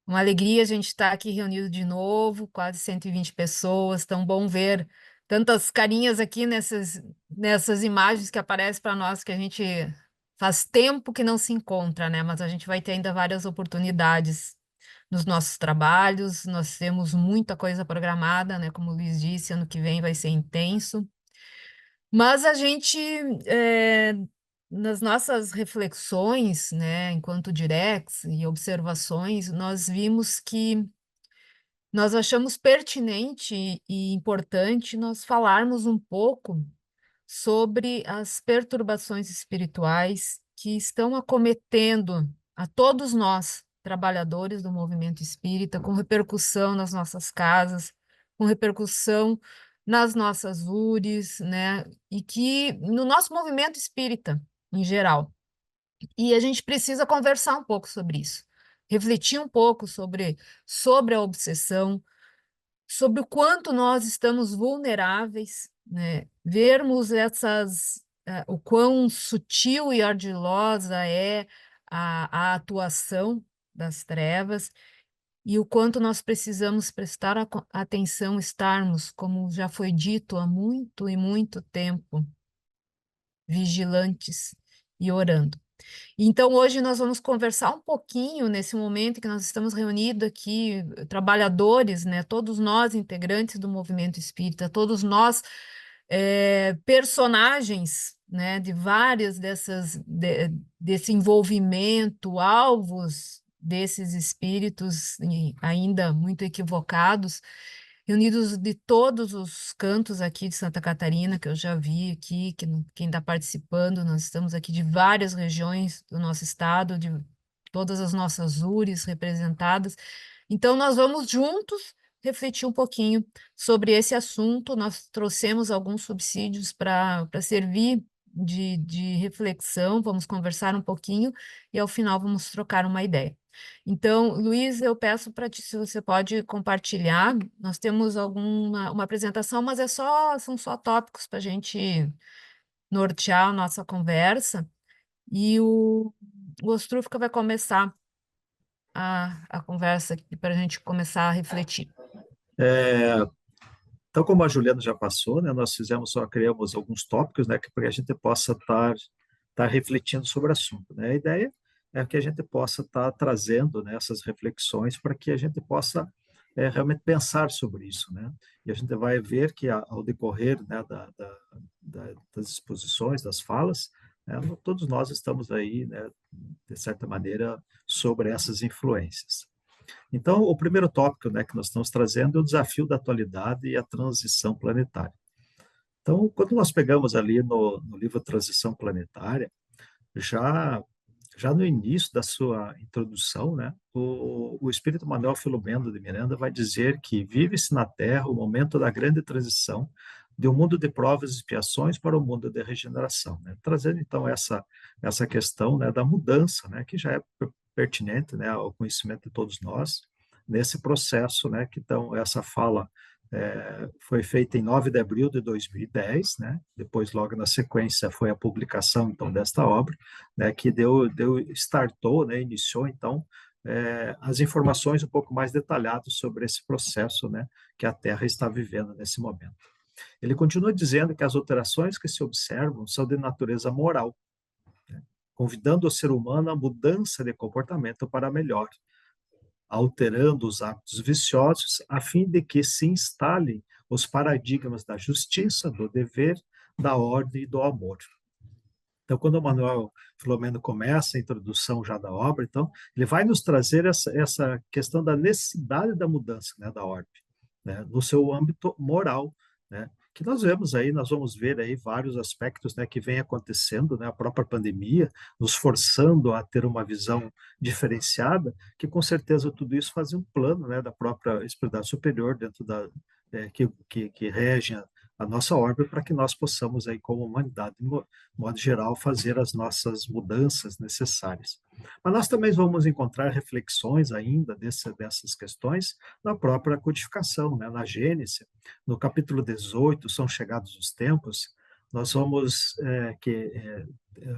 Uma alegria a gente estar aqui reunido de novo, quase 120 pessoas. Tão bom ver tantas carinhas aqui nessas imagens que aparecem para nós, que a gente faz tempo que não se encontra, né? Mas a gente vai ter ainda várias oportunidades nos nossos trabalhos. Nós temos muita coisa programada, né? Como o Luiz disse, ano que vem vai ser intenso. Mas a gente, eh, nas nossas reflexões, né, enquanto directs e observações, nós vimos que nós achamos pertinente e importante nós falarmos um pouco sobre as perturbações espirituais que estão acometendo a todos nós, trabalhadores do movimento espírita, com repercussão nas nossas casas, com repercussão nas nossas URIs, né? E que no nosso movimento espírita, em geral. E a gente precisa conversar um pouco sobre isso, refletir um pouco sobre a obsessão, sobre o quanto nós estamos vulneráveis, né? Vermos o quão sutil e ardilosa é a atuação das trevas e o quanto nós precisamos prestar atenção, estarmos, como já foi dito há muito e muito tempo, vigilantes e orando. Então, hoje nós vamos conversar um pouquinho nesse momento que nós estamos reunidos aqui, trabalhadores, né? Todos nós, integrantes do movimento espírita, todos nós, personagens, né? De várias desse envolvimento, alvos desses espíritos ainda muito equivocados, reunidos de todos os cantos aqui de Santa Catarina, que eu já vi aqui, quem está participando, nós estamos aqui de várias regiões do nosso estado, de todas as nossas URIs representadas. Então, nós vamos juntos refletir um pouquinho sobre esse assunto. Nós trouxemos alguns subsídios para servir de reflexão, vamos conversar um pouquinho e, ao final, vamos trocar uma ideia. Então, Luiz, eu peço para ti se você pode compartilhar. Nós temos uma apresentação, mas são só tópicos para a gente nortear a nossa conversa. E o Ostrufka vai começar a conversa aqui para a gente começar a refletir. Então, como a Juliana já passou, né, nós criamos alguns tópicos, né, para que a gente possa estar refletindo sobre o assunto, né? A ideia é que a gente possa estar trazendo, né, essas reflexões para que a gente possa realmente pensar sobre isso, né? E a gente vai ver que ao decorrer, né, das exposições, das falas, né, todos nós estamos aí, né, de certa maneira, sobre essas influências. Então, o primeiro tópico, né, que nós estamos trazendo é o desafio da atualidade e a transição planetária. Então, quando nós pegamos ali no livro Transição Planetária, já já no início da sua introdução, né, o espírito Manuel Filomeno de Miranda vai dizer que vive-se na Terra o momento da grande transição de um mundo de provas e expiações para um mundo de regeneração, né? Trazendo então essa questão, né, da mudança, né, que já é pertinente, né, ao conhecimento de todos nós nesse processo, né, que então essa fala foi feita em 9 de abril de 2010, né? Depois, logo na sequência, foi a publicação, então, desta obra, né? Que startou, né? Iniciou, então, as informações um pouco mais detalhadas sobre esse processo, né? Que a Terra está vivendo nesse momento. Ele continua dizendo que as alterações que se observam são de natureza moral, né? Convidando o ser humano à mudança de comportamento para melhor, alterando os hábitos viciosos, a fim de que se instalem os paradigmas da justiça, do dever, da ordem e do amor. Então, quando o Manuel Filomeno começa a introdução já da obra, então, ele vai nos trazer essa questão da necessidade da mudança, né, da ordem, né, no seu âmbito moral, né, que nós vamos ver aí vários aspectos, né, que vem acontecendo, né, a própria pandemia, nos forçando a ter uma visão diferenciada, que com certeza tudo isso fazia um plano, né, da própria espiritualidade superior dentro que rege a nossa órbita para que nós possamos aí como humanidade, de modo geral, fazer as nossas mudanças necessárias. Mas nós também vamos encontrar reflexões ainda dessas questões na própria codificação, né? Na Gênesis, no capítulo 18, São Chegados os Tempos, nós vamos,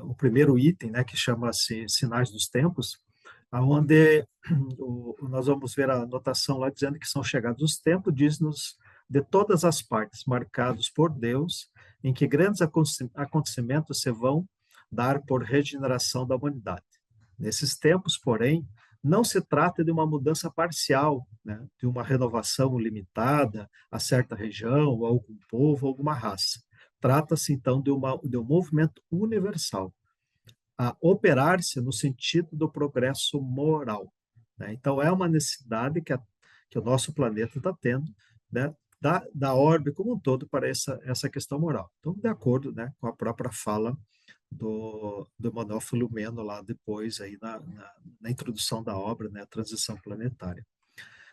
o primeiro item, né, que chama-se Sinais dos Tempos, Aonde nós vamos ver a anotação lá dizendo que são chegados os tempos, diz-nos, de todas as partes, marcados por Deus, em que grandes acontecimentos se vão dar por regeneração da humanidade. Nesses tempos, porém, não se trata de uma mudança parcial, né, de uma renovação limitada a certa região, a algum povo, a alguma raça. Trata-se, então, de um movimento universal, a operar-se no sentido do progresso moral. Né? Então, é uma necessidade que o nosso planeta está tendo, né, da ordem como um todo para essa questão moral. Então, de acordo, né, com a própria fala do Manuel Filomeno lá depois, aí na introdução da obra, né, a transição planetária.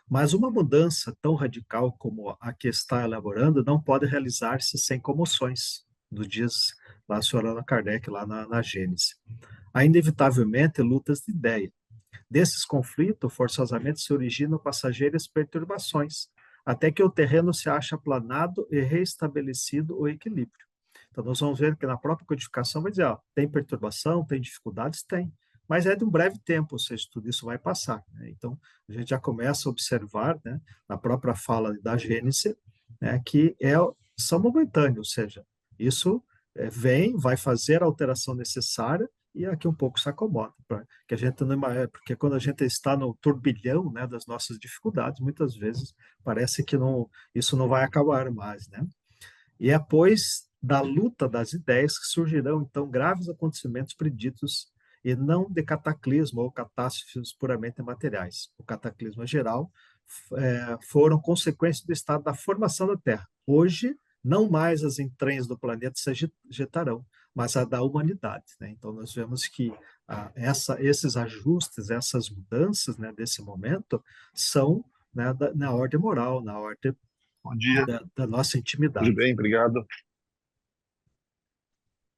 Mas uma mudança tão radical como a que está elaborando não pode realizar-se sem comoções, nos dias lá a senhora Allan Kardec, lá na Gênese. Há inevitavelmente lutas de ideia. Desses conflitos, forçosamente se originam passageiras perturbações, até que o terreno se acha aplanado e restabelecido o equilíbrio. Então, nós vamos ver que na própria codificação vai dizer, ó, tem perturbação, tem dificuldades? Tem, mas é de um breve tempo, ou seja, tudo isso vai passar. Né? Então, a gente já começa a observar, né, na própria fala da Gênesis, né, que são momentâneos, ou seja, isso vem, vai fazer a alteração necessária e aqui um pouco se acomoda, que a gente não, porque quando a gente está no turbilhão, né, das nossas dificuldades, muitas vezes parece que não, isso não vai acabar mais, né? E é, pois, da luta das ideias que surgirão, então, graves acontecimentos preditos, e não de cataclismo ou catástrofes puramente materiais. O cataclismo geral foram consequências do estado da formação da Terra. Hoje, não mais as entranhas do planeta se agitarão, mas a da humanidade. Né? Então, nós vemos que esses ajustes, essas mudanças, né, desse momento, são, né, na ordem moral, na ordem Bom dia, da nossa tudo intimidade. bem? Obrigado.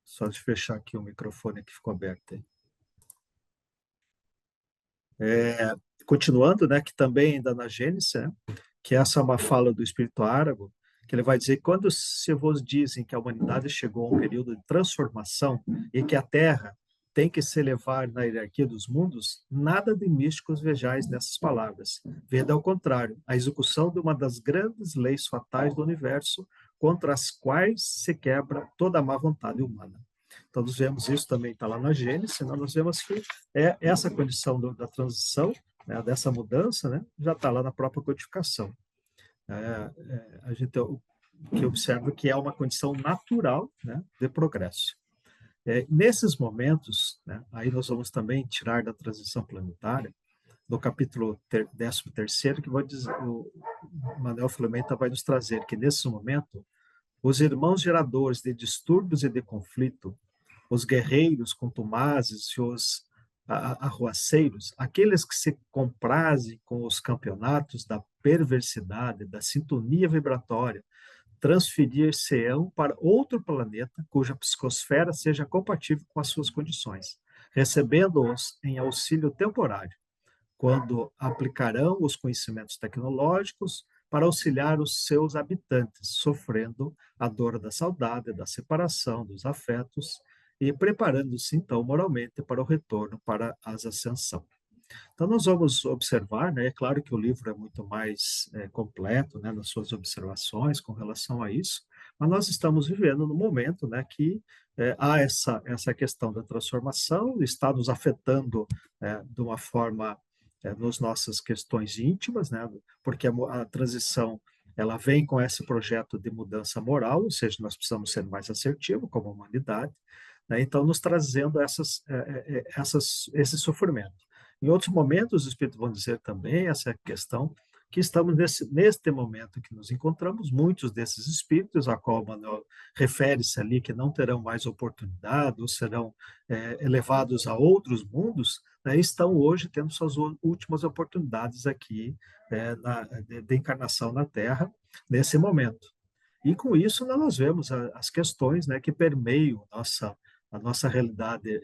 Só de fechar aqui o microfone que ficou aberto aí. Continuando, né, que também ainda na Gênesis, né, que essa é uma fala do Espírito Árabe, que ele vai dizer, quando se vos dizem que a humanidade chegou a um período de transformação e que a Terra tem que se elevar na hierarquia dos mundos, nada de místicos vejais nessas palavras. Vede ao contrário, a execução de uma das grandes leis fatais do universo, contra as quais se quebra toda a má vontade humana. Então, nós vemos isso também, está lá na Gênesis, né? Nós vemos que essa condição da transição, né, dessa mudança, né, já está lá na própria codificação. A gente que observa que é uma condição natural, né, de progresso. Nesses momentos, né, aí nós vamos também tirar da transição planetária, no capítulo 13º, que vai dizer, o Manuel Filomeno vai nos trazer que, nesse momento, os irmãos geradores de distúrbios e de conflito, os guerreiros contumazes e os arruaceiros, aqueles que se comprazem com os campeonatos da perversidade, da sintonia vibratória, transferir-se-ão para outro planeta cuja psicosfera seja compatível com as suas condições, recebendo-os em auxílio temporário, quando aplicarão os conhecimentos tecnológicos para auxiliar os seus habitantes, sofrendo a dor da saudade, da separação, dos afetos e preparando-se, então, moralmente para o retorno, para as ascensão. Então, nós vamos observar, né? É claro que o livro é muito mais completo, né, nas suas observações com relação a isso, mas nós estamos vivendo no momento, né, que há essa questão da transformação, está nos afetando de uma forma nas nossas questões íntimas, né, porque a transição ela vem com esse projeto de mudança moral, ou seja, nós precisamos ser mais assertivos como humanidade, né, então nos trazendo esse sofrimento. Em outros momentos, os Espíritos vão dizer também essa questão que estamos neste momento que nos encontramos, muitos desses espíritos, a qual Manuel refere-se ali, que não terão mais oportunidade, ou serão elevados a outros mundos, né, estão hoje tendo suas últimas oportunidades aqui de encarnação na Terra, nesse momento. E com isso nós vemos as questões, né, que permeiam a nossa realidade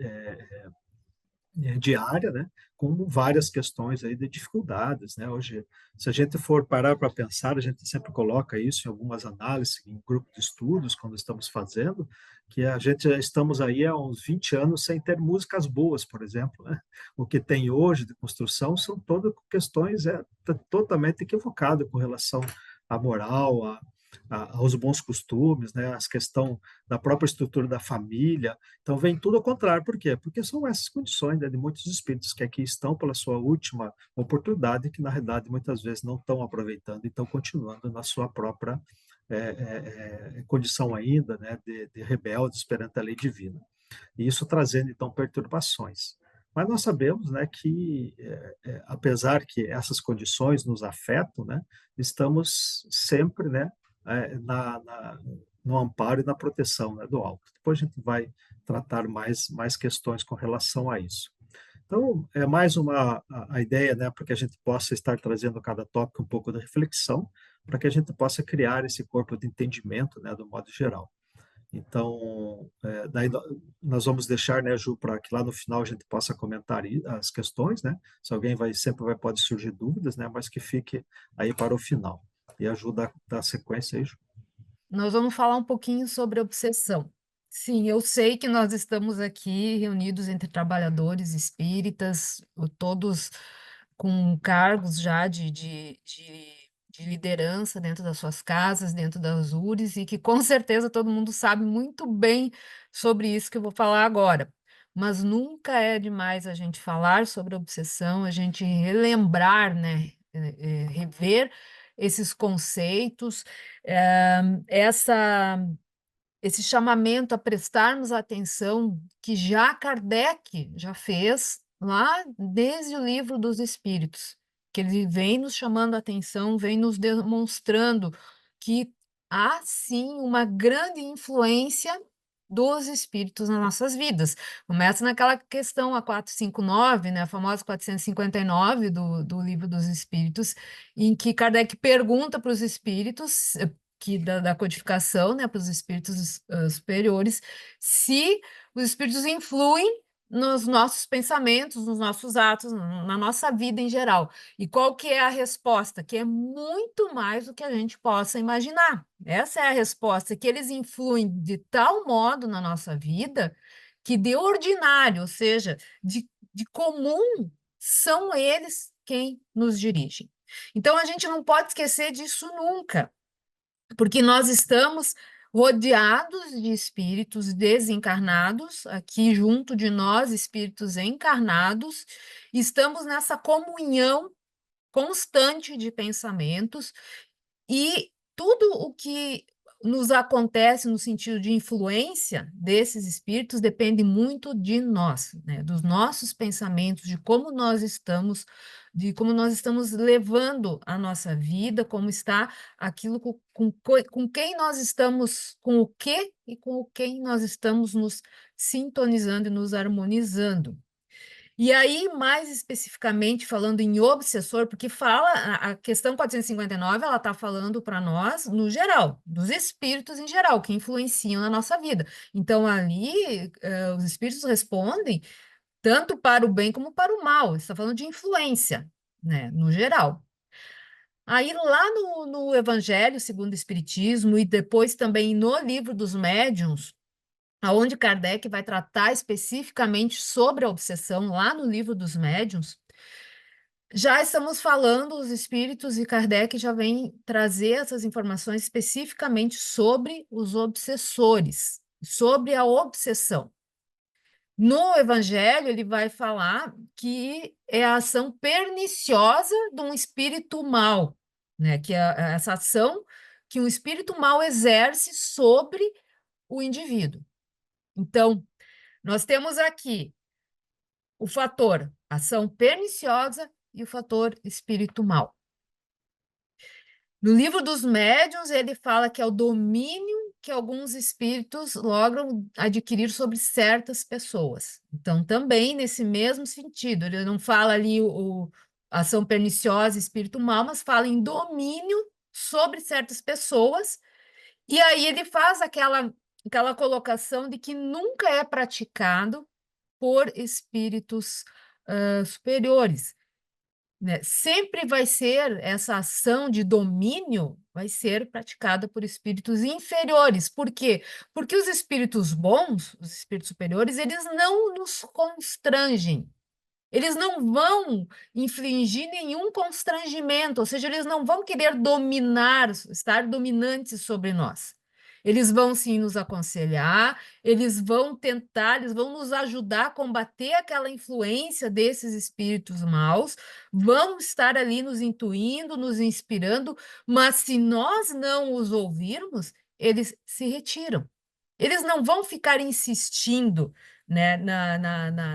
diária, né, com várias questões aí de dificuldades, né? Hoje, se a gente for parar para pensar, a gente sempre coloca isso em algumas análises, em grupo de estudos, quando estamos fazendo, que a gente já estamos aí há uns 20 anos sem ter músicas boas, por exemplo, né? O que tem hoje de construção são todas questões totalmente equivocadas com relação à moral, aos bons costumes, né? As questão da própria estrutura da família, então, vem tudo ao contrário. Por quê? Porque são essas condições, né, de muitos espíritos que aqui estão pela sua última oportunidade, que na realidade muitas vezes não estão aproveitando e estão continuando na sua própria condição ainda, né, de rebeldes perante a lei divina. E isso trazendo, então, perturbações. Mas nós sabemos, né, que, apesar que essas condições nos afetam, né, estamos sempre, né, no amparo e na proteção, né, do alto. Depois a gente vai tratar mais questões com relação a isso. Então, é mais a ideia, né, para que a gente possa estar trazendo cada tópico um pouco de reflexão, para que a gente possa criar esse corpo de entendimento, né, do modo geral. Então, daí nós vamos deixar, né, Ju, para que lá no final a gente possa comentar as questões, né? Se alguém sempre pode surgir dúvidas, né? Mas que fique aí para o final. E ajuda a dar sequência aí, Ju. Nós vamos falar um pouquinho sobre obsessão. Sim, eu sei que nós estamos aqui reunidos entre trabalhadores espíritas, todos com cargos já de liderança dentro das suas casas, dentro das URES, e que com certeza todo mundo sabe muito bem sobre isso que eu vou falar agora. Mas nunca é demais a gente falar sobre obsessão, a gente relembrar, né, rever esses conceitos, essa esse chamamento a prestarmos atenção que já Kardec já fez lá desde o Livro dos Espíritos, que ele vem nos chamando a atenção, vem nos demonstrando que há sim uma grande influência dos espíritos nas nossas vidas. Começa naquela questão, a 459, né, a famosa 459 do Livro dos Espíritos, em que Kardec pergunta para os espíritos, da codificação, né, para os espíritos superiores, se os espíritos influem nos nossos pensamentos, nos nossos atos, na nossa vida em geral. E qual que é a resposta? Que é muito mais do que a gente possa imaginar. Essa é a resposta, que eles influem de tal modo na nossa vida que de ordinário, ou seja, de comum, são eles quem nos dirigem. Então a gente não pode esquecer disso nunca, porque nós estamos rodeados de espíritos desencarnados, aqui junto de nós, espíritos encarnados, estamos nessa comunhão constante de pensamentos, e tudo o que nos acontece no sentido de influência desses espíritos depende muito de nós, né? Dos nossos pensamentos, de como nós estamos levando a nossa vida, como está aquilo com quem nós estamos, com o que e com quem nós estamos nos sintonizando e nos harmonizando. E aí, mais especificamente, falando em obsessor, porque fala, a questão 459, ela está falando para nós, no geral, dos espíritos em geral, que influenciam na nossa vida. Então, ali, os espíritos respondem tanto para o bem como para o mal. Está falando de influência, né, no geral. Aí, lá no Evangelho segundo o Espiritismo, e depois também no Livro dos Médiuns, aonde Kardec vai tratar especificamente sobre a obsessão, lá no Livro dos Médiuns, já estamos falando, os espíritos e Kardec já vem trazer essas informações especificamente sobre os obsessores, sobre a obsessão. No Evangelho, ele vai falar que é a ação perniciosa de um espírito mau, né? Que é essa ação que um espírito mau exerce sobre o indivíduo. Então, nós temos aqui o fator ação perniciosa e o fator espírito mal. No Livro dos Médiuns, ele fala que é o domínio que alguns espíritos logram adquirir sobre certas pessoas. Então, também nesse mesmo sentido, ele não fala ali ação perniciosa, espírito mal, mas fala em domínio sobre certas pessoas. E aí ele faz aquela colocação de que nunca é praticado por espíritos superiores, né? Sempre vai ser essa ação de domínio, vai ser praticada por espíritos inferiores. Por quê? Porque os espíritos bons, os espíritos superiores, eles não nos constrangem. Eles não vão infligir nenhum constrangimento, ou seja, eles não vão querer dominar, estar dominantes sobre nós. Eles vão sim nos aconselhar, eles vão tentar, eles vão nos ajudar a combater aquela influência desses espíritos maus, vão estar ali nos intuindo, nos inspirando, mas se nós não os ouvirmos, eles se retiram. Eles não vão ficar insistindo, né,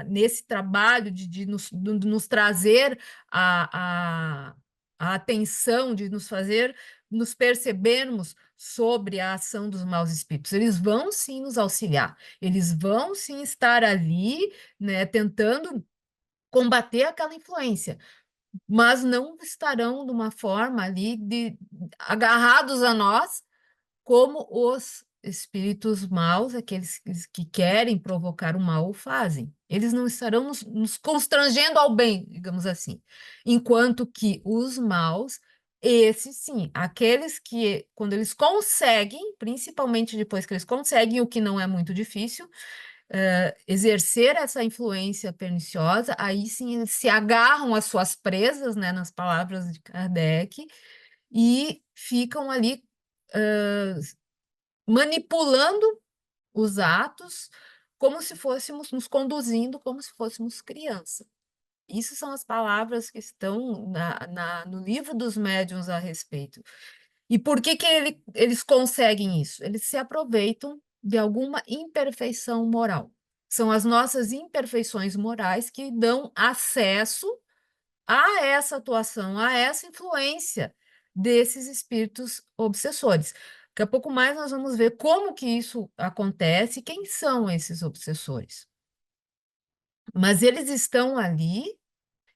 nesse trabalho de nos trazer a atenção, de nos fazer nos percebermos sobre a ação dos maus espíritos. Eles vão sim nos auxiliar, eles vão sim estar ali, né, tentando combater aquela influência, mas não estarão de uma forma ali agarrados a nós como os espíritos maus, aqueles que querem provocar o mal, o fazem. Eles não estarão nos constrangendo ao bem, digamos assim. Enquanto que os maus, esses sim, aqueles que, quando eles conseguem, principalmente depois que eles conseguem, o que não é muito difícil, exercer essa influência perniciosa, aí sim eles se agarram às suas presas, né, nas palavras de Kardec, e ficam ali manipulando os atos como se fôssemos nos conduzindo como se fôssemos criança. Isso são as palavras que estão no livro dos médiuns a respeito. E por que eles conseguem isso? Eles se aproveitam de alguma imperfeição moral. São as nossas imperfeições morais que dão acesso a essa atuação, a essa influência desses espíritos obsessores. Daqui a pouco mais nós vamos ver como que isso acontece e quem são esses obsessores. Mas eles estão ali,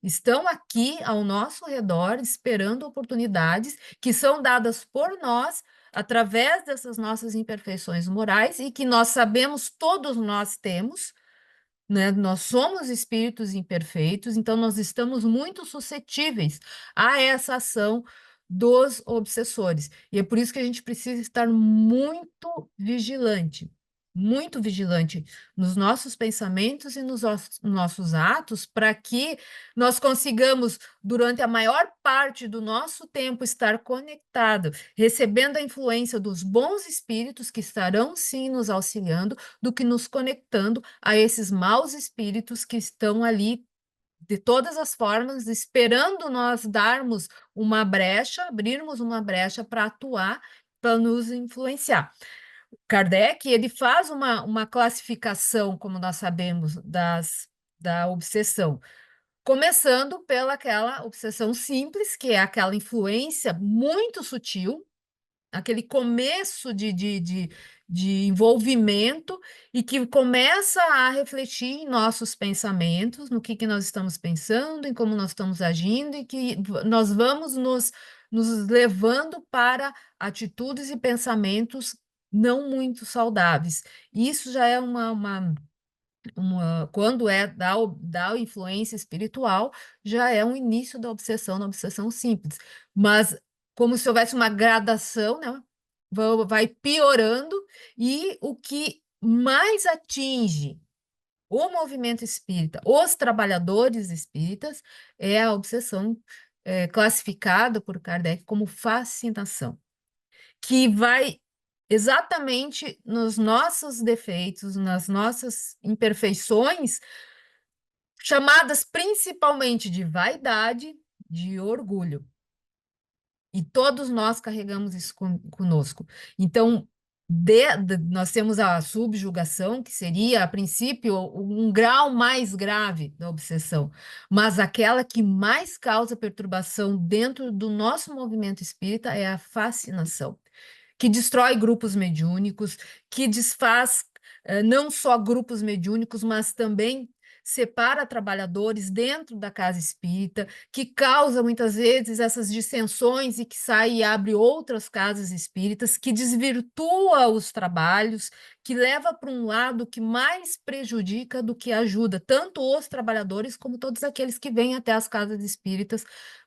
estão aqui ao nosso redor, esperando oportunidades que são dadas por nós através dessas nossas imperfeições morais e que nós sabemos, todos nós temos, né? Nós somos espíritos imperfeitos, então nós estamos muito suscetíveis a essa ação dos obsessores. E é por isso que a gente precisa estar muito vigilante nos nossos pensamentos e nos nossos atos, para que nós consigamos, durante a maior parte do nosso tempo, estar conectado, recebendo a influência dos bons espíritos que estarão sim nos auxiliando, do que nos conectando a esses maus espíritos que estão ali de todas as formas, esperando nós darmos uma brecha, abrirmos uma brecha para atuar, para nos influenciar. Kardec, ele faz uma classificação, como nós sabemos, da obsessão, começando pela aquela obsessão simples, que é aquela influência muito sutil, aquele começo de envolvimento e que começa a refletir em nossos pensamentos, no que nós estamos pensando, em como nós estamos agindo e que nós vamos nos levando para atitudes e pensamentos não muito saudáveis. Isso já é quando é da influência espiritual, já é um início da obsessão simples. Mas como se houvesse uma gradação, né? Vai piorando, e o que mais atinge o movimento espírita, os trabalhadores espíritas, é a obsessão classificada por Kardec como fascinação, que vai exatamente nos nossos defeitos, nas nossas imperfeições, chamadas principalmente de vaidade, de orgulho. E todos nós carregamos isso conosco. Então, nós temos a subjugação, que seria, a princípio, um grau mais grave da obsessão, mas aquela que mais causa perturbação dentro do nosso movimento espírita é a fascinação, que destrói grupos mediúnicos, que desfaz não só grupos mediúnicos, mas também separa trabalhadores dentro da casa espírita, que causa muitas vezes essas dissensões e que sai e abre outras casas espíritas, que desvirtua os trabalhos, que leva para um lado que mais prejudica do que ajuda, tanto os trabalhadores como todos aqueles que vêm até as casas espíritas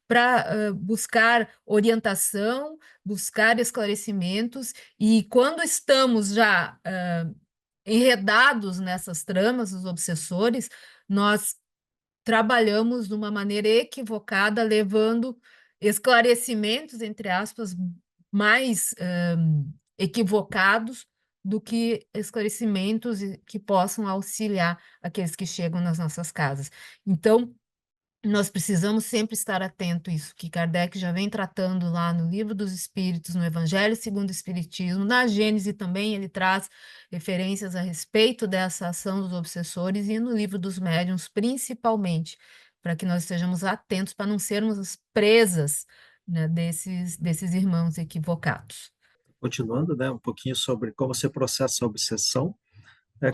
para buscar orientação, buscar esclarecimentos, e quando estamos já enredados nessas tramas, os obsessores, nós trabalhamos de uma maneira equivocada, levando esclarecimentos, entre aspas, mais equivocados do que esclarecimentos que possam auxiliar aqueles que chegam nas nossas casas. Então, nós precisamos sempre estar atento a isso, que Kardec já vem tratando lá no Livro dos Espíritos, no Evangelho segundo o Espiritismo, na Gênese também ele traz referências a respeito dessa ação dos obsessores e no Livro dos Médiuns, principalmente, para que nós estejamos atentos para não sermos presas, né, desses irmãos equivocados. Continuando, né, um pouquinho sobre como se processa a obsessão.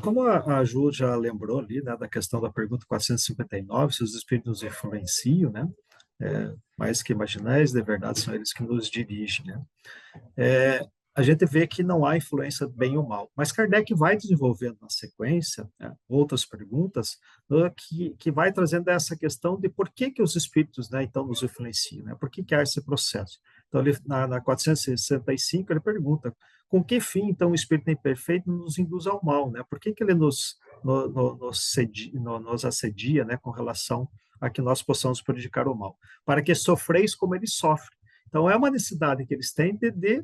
Como a Ju já lembrou ali, né, da questão da pergunta 459, se os espíritos nos influenciam, né? Mais que imaginais, de verdade, são eles que nos dirigem, né? A gente vê que não há influência bem ou mal. Mas Kardec vai desenvolvendo na sequência, né, outras perguntas que vai trazendo essa questão de por que os espíritos, né, então nos influenciam, né? Por que há esse processo? Então, na 465, ele pergunta com que fim, então, o espírito imperfeito nos induz ao mal, né? Por que ele nos assedia, né, com relação a que nós possamos prejudicar o mal? Para que sofreis como ele sofre. Então, é uma necessidade que eles têm de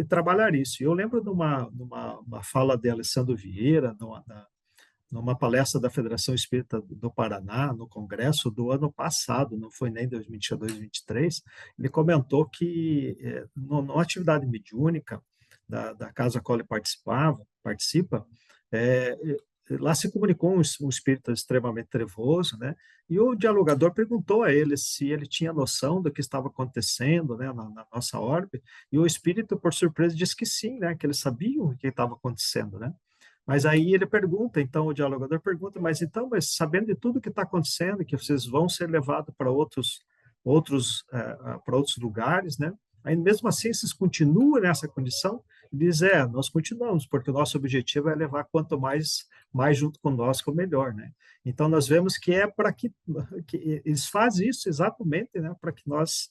trabalhar isso. E eu lembro de uma fala de Alessandro Vieira, numa palestra da Federação Espírita do Paraná, no Congresso do ano passado, não foi nem 2022, 2023, ele comentou que, numa atividade mediúnica da casa a qual ele participa, é, lá se comunicou um espírito extremamente trevoso, né? E o dialogador perguntou a ele se ele tinha noção do que estava acontecendo, né, na nossa orbe, e o espírito, por surpresa, disse que sim, né, que eles sabiam o que estava acontecendo, né? Mas aí ele pergunta, então o dialogador pergunta, mas sabendo de tudo que está acontecendo, que vocês vão ser levados para para outros lugares, né? Aí mesmo assim vocês continuam nessa condição? Ele diz, nós continuamos, porque o nosso objetivo é levar quanto mais junto conosco, melhor, né? Então nós vemos que é para que eles fazem isso exatamente, né? Para que nós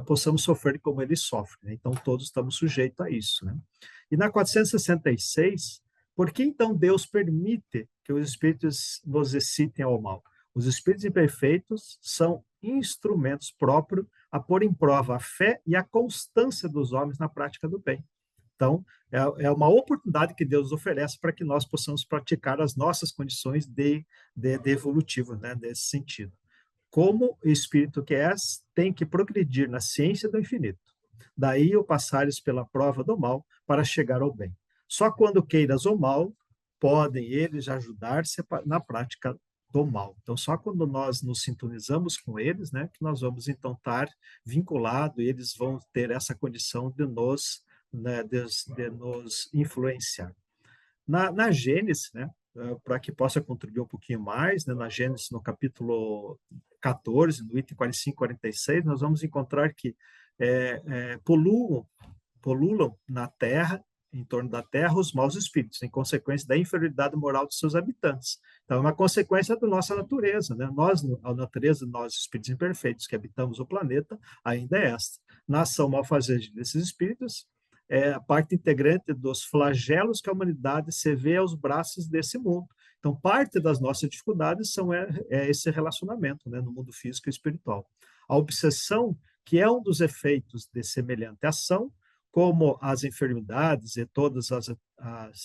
possamos sofrer como eles sofrem, né? Então todos estamos sujeitos a isso, né? E na 466 por que então Deus permite que os espíritos nos excitem ao mal? Os espíritos imperfeitos são instrumentos próprios a pôr em prova a fé e a constância dos homens na prática do bem. Então, é uma oportunidade que Deus oferece para que nós possamos praticar as nossas condições de evolutivo, né, nesse sentido. Como o espírito que és, tem que progredir na ciência do infinito. Daí o passares pela prova do mal para chegar ao bem. Só quando queiras o mal, podem eles ajudar-se na prática do mal. Então, só quando nós nos sintonizamos com eles, né, que nós vamos então estar vinculados, e eles vão ter essa condição de nos influenciar. Na Gênesis, né, para que possa contribuir um pouquinho mais, né, na Gênesis, no capítulo 14, no item 45 e 46, nós vamos encontrar que polulam na terra, em torno da terra, os maus espíritos, em consequência da inferioridade moral dos seus habitantes. Então, é uma consequência da nossa natureza, né? A natureza de nós, espíritos imperfeitos, que habitamos o planeta, ainda é esta. Na ação malfazenda desses espíritos, é a parte integrante dos flagelos que a humanidade se vê aos braços desse mundo. Então, parte das nossas dificuldades é esse relacionamento, né, no mundo físico e espiritual. A obsessão, que é um dos efeitos de semelhante ação, como as enfermidades e todas as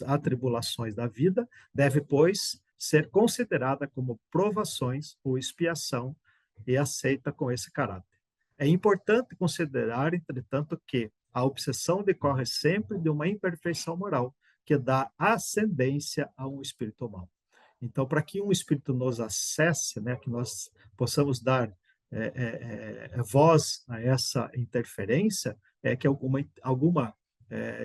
atribulações da vida, deve, pois, ser considerada como provações ou expiação e aceita com esse caráter. É importante considerar, entretanto, que a obsessão decorre sempre de uma imperfeição moral, que dá ascendência a um espírito mau. Então, para que um espírito nos acesse, né, que nós possamos dar voz a essa interferência, é que alguma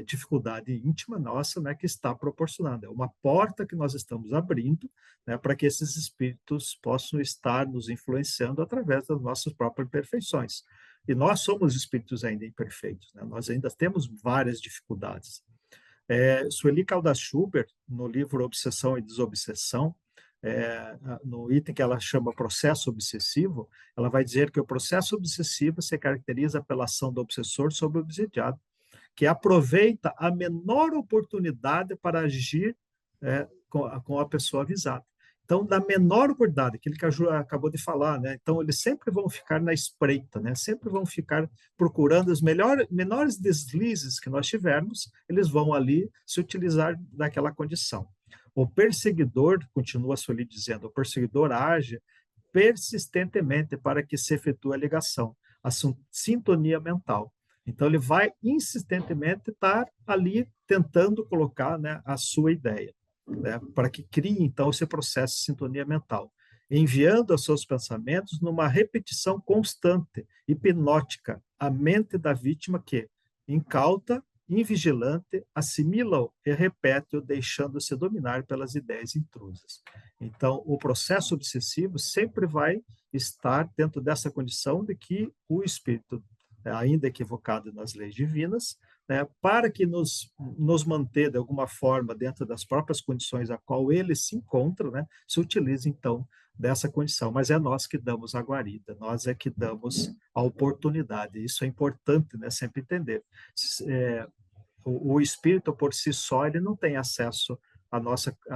dificuldade íntima nossa, né, que está proporcionando. É uma porta que nós estamos abrindo, né, para que esses espíritos possam estar nos influenciando através das nossas próprias imperfeições. E nós somos espíritos ainda imperfeitos, né? Nós ainda temos várias dificuldades. Sueli Caldas Schubert, no livro Obsessão e Desobsessão, no item que ela chama processo obsessivo, ela vai dizer que o processo obsessivo se caracteriza pela ação do obsessor sobre o obsediado, que aproveita a menor oportunidade para agir com a pessoa avisada. Então, da menor oportunidade, aquilo que a Ju acabou de falar, né? Então, eles sempre vão ficar na espreita, né? Sempre vão ficar procurando os menores deslizes que nós tivermos, eles vão ali se utilizar daquela condição. O perseguidor, continua Sueli dizendo, o perseguidor age persistentemente para que se efetue a ligação, a sintonia mental. Então, ele vai insistentemente estar ali tentando colocar, né, a sua ideia, né, para que crie, então, esse processo de sintonia mental, enviando os seus pensamentos numa repetição constante, hipnótica, à mente da vítima que, incauta, invigilante, assimila-o e repete-o, deixando-se dominar pelas ideias intrusas. Então, o processo obsessivo sempre vai estar dentro dessa condição de que o espírito, ainda equivocado nas leis divinas, né, para que nos manter de alguma forma dentro das próprias condições a qual ele se encontra, né, se utiliza então dessa condição. Mas é nós que damos a guarida, nós é que damos a oportunidade. Isso é importante, né, sempre entender. O espírito por si só ele não tem acesso à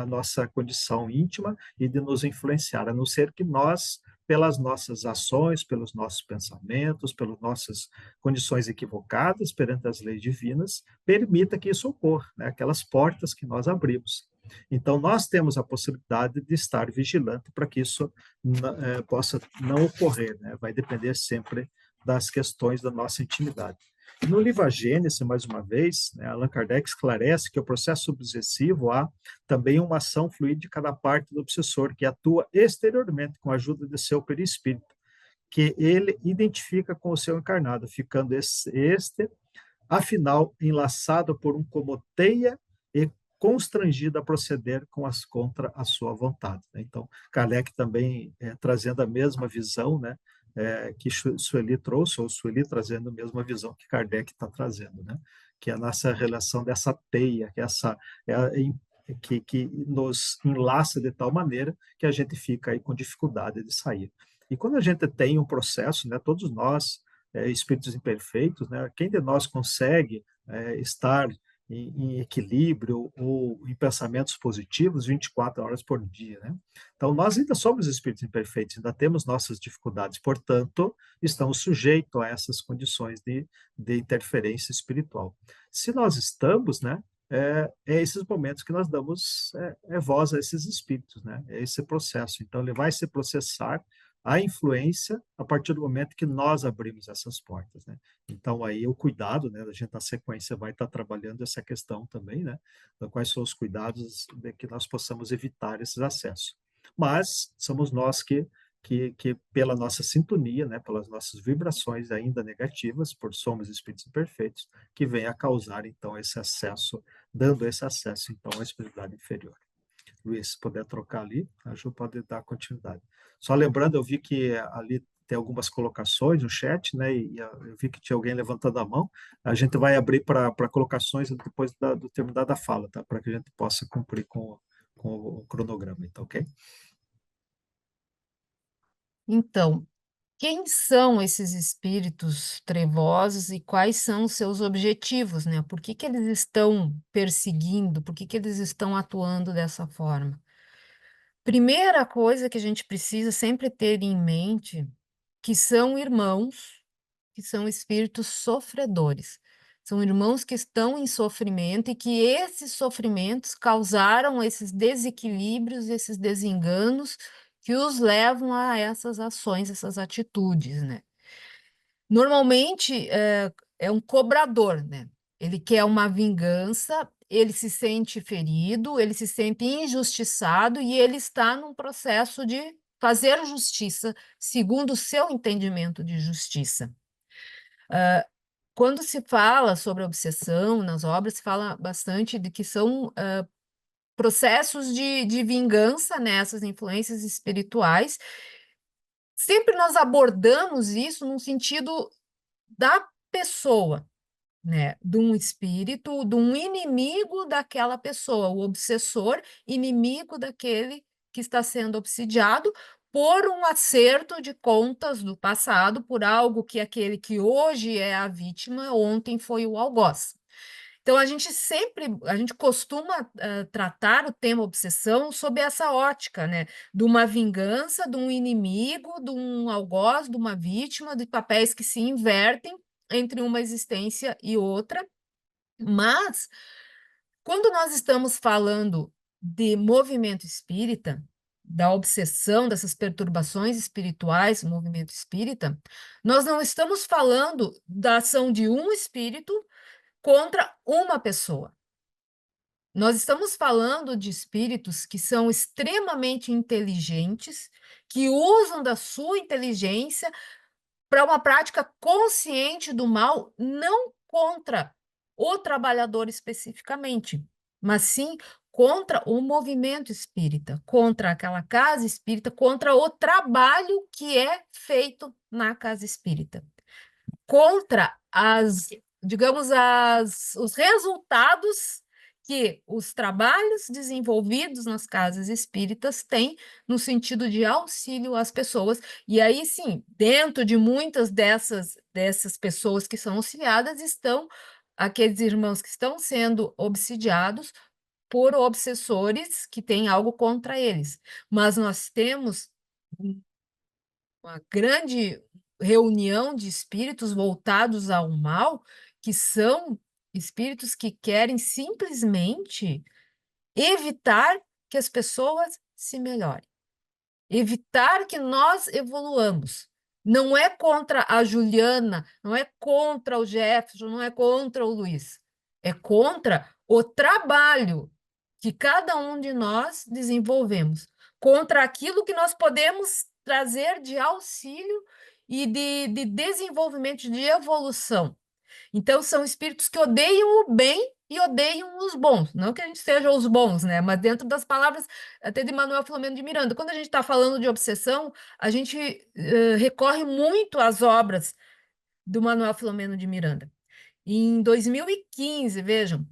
nossa condição íntima e de nos influenciar, a não ser que nós, pelas nossas ações, pelos nossos pensamentos, pelas nossas condições equivocadas perante as leis divinas, permita que isso ocorra, né? Aquelas portas que nós abrimos. Então, nós temos a possibilidade de estar vigilante para que isso possa não ocorrer, né? Vai depender sempre das questões da nossa intimidade. No livro A Gênese, mais uma vez, né, Allan Kardec esclarece que o processo obsessivo há também uma ação fluídica da parte do obsessor, que atua exteriormente com a ajuda de seu perispírito, que ele identifica com o seu encarnado, ficando afinal, enlaçado por um como teia e constrangido a proceder contra a sua vontade. Né? Então, Kardec também trazendo a mesma visão, né, que Sueli trouxe, ou Sueli trazendo a mesma visão que Kardec está trazendo, né? Que é a nossa relação dessa teia, que nos enlaça de tal maneira que a gente fica aí com dificuldade de sair. E quando a gente tem um processo, né, todos nós, espíritos imperfeitos, né, quem de nós consegue estar em equilíbrio ou em pensamentos positivos 24 horas por dia, né? Então, nós ainda somos espíritos imperfeitos, ainda temos nossas dificuldades, portanto, estamos sujeitos a essas condições de interferência espiritual. Se nós estamos, né, esses momentos que nós damos voz a esses espíritos, né? É esse processo. Então, ele vai se processar a influência a partir do momento que nós abrimos essas portas, né? Então, aí o cuidado, né? A gente na sequência vai estar trabalhando essa questão também, né? Então, quais são os cuidados de que nós possamos evitar esses acessos. Mas somos nós que pela nossa sintonia, né? Pelas nossas vibrações ainda negativas, por somos espíritos imperfeitos, que vem a causar, então, esse acesso, dando esse acesso, então, à espiritualidade inferior. Luiz, se puder trocar ali, a Ju pode dar continuidade. Só lembrando, eu vi que ali tem algumas colocações no chat, né? E eu vi que tinha alguém levantando a mão. A gente vai abrir para colocações depois do terminar da fala, tá? Para que a gente possa cumprir com o cronograma, então, ok? Então, quem são esses espíritos trevosos e quais são os seus objetivos, né? Por que que eles estão perseguindo? Por que que eles estão atuando dessa forma? Primeira coisa que a gente precisa sempre ter em mente que são irmãos, que são espíritos sofredores. São irmãos que estão em sofrimento e que esses sofrimentos causaram esses desequilíbrios, esses desenganos que os levam a essas ações, essas atitudes, né? Normalmente é um cobrador, né? Ele quer uma vingança, ele se sente ferido, ele se sente injustiçado e ele está num processo de fazer justiça segundo o seu entendimento de justiça. quando se fala sobre obsessão nas obras, se fala bastante de que são processos de vingança nessas influências espirituais. Sempre nós abordamos isso num sentido da pessoa, né? De um espírito, de um inimigo daquela pessoa, o obsessor, inimigo daquele que está sendo obsidiado por um acerto de contas do passado, por algo que aquele que hoje é a vítima, ontem foi o algoz. Então, a gente costuma tratar o tema obsessão sob essa ótica, né? De uma vingança, de um inimigo, de um algoz, de uma vítima, de papéis que se invertem entre uma existência e outra. Mas, quando nós estamos falando de movimento espírita, da obsessão, dessas perturbações espirituais, movimento espírita, nós não estamos falando da ação de um espírito contra uma pessoa. Nós estamos falando de espíritos que são extremamente inteligentes, que usam da sua inteligência para uma prática consciente do mal, não contra o trabalhador especificamente, mas sim contra o movimento espírita, contra aquela casa espírita, contra o trabalho que é feito na casa espírita, contra digamos, os resultados que os trabalhos desenvolvidos nas casas espíritas têm no sentido de auxílio às pessoas. E aí, sim, dentro de muitas dessas pessoas que são auxiliadas estão aqueles irmãos que estão sendo obsidiados por obsessores que têm algo contra eles. Mas nós temos uma grande reunião de espíritos voltados ao mal, que são espíritos que querem simplesmente evitar que as pessoas se melhorem, evitar que nós evoluamos. Não é contra a Juliana, não é contra o Jefferson, não é contra o Luiz. É contra o trabalho que cada um de nós desenvolvemos, contra aquilo que nós podemos trazer de auxílio e de desenvolvimento, de evolução. Então, são espíritos que odeiam o bem e odeiam os bons. Não que a gente seja os bons, né? Mas dentro das palavras até de Manuel Filomeno de Miranda. Quando a gente está falando de obsessão, a gente recorre muito às obras do Manuel Filomeno de Miranda. Em 2015, vejam,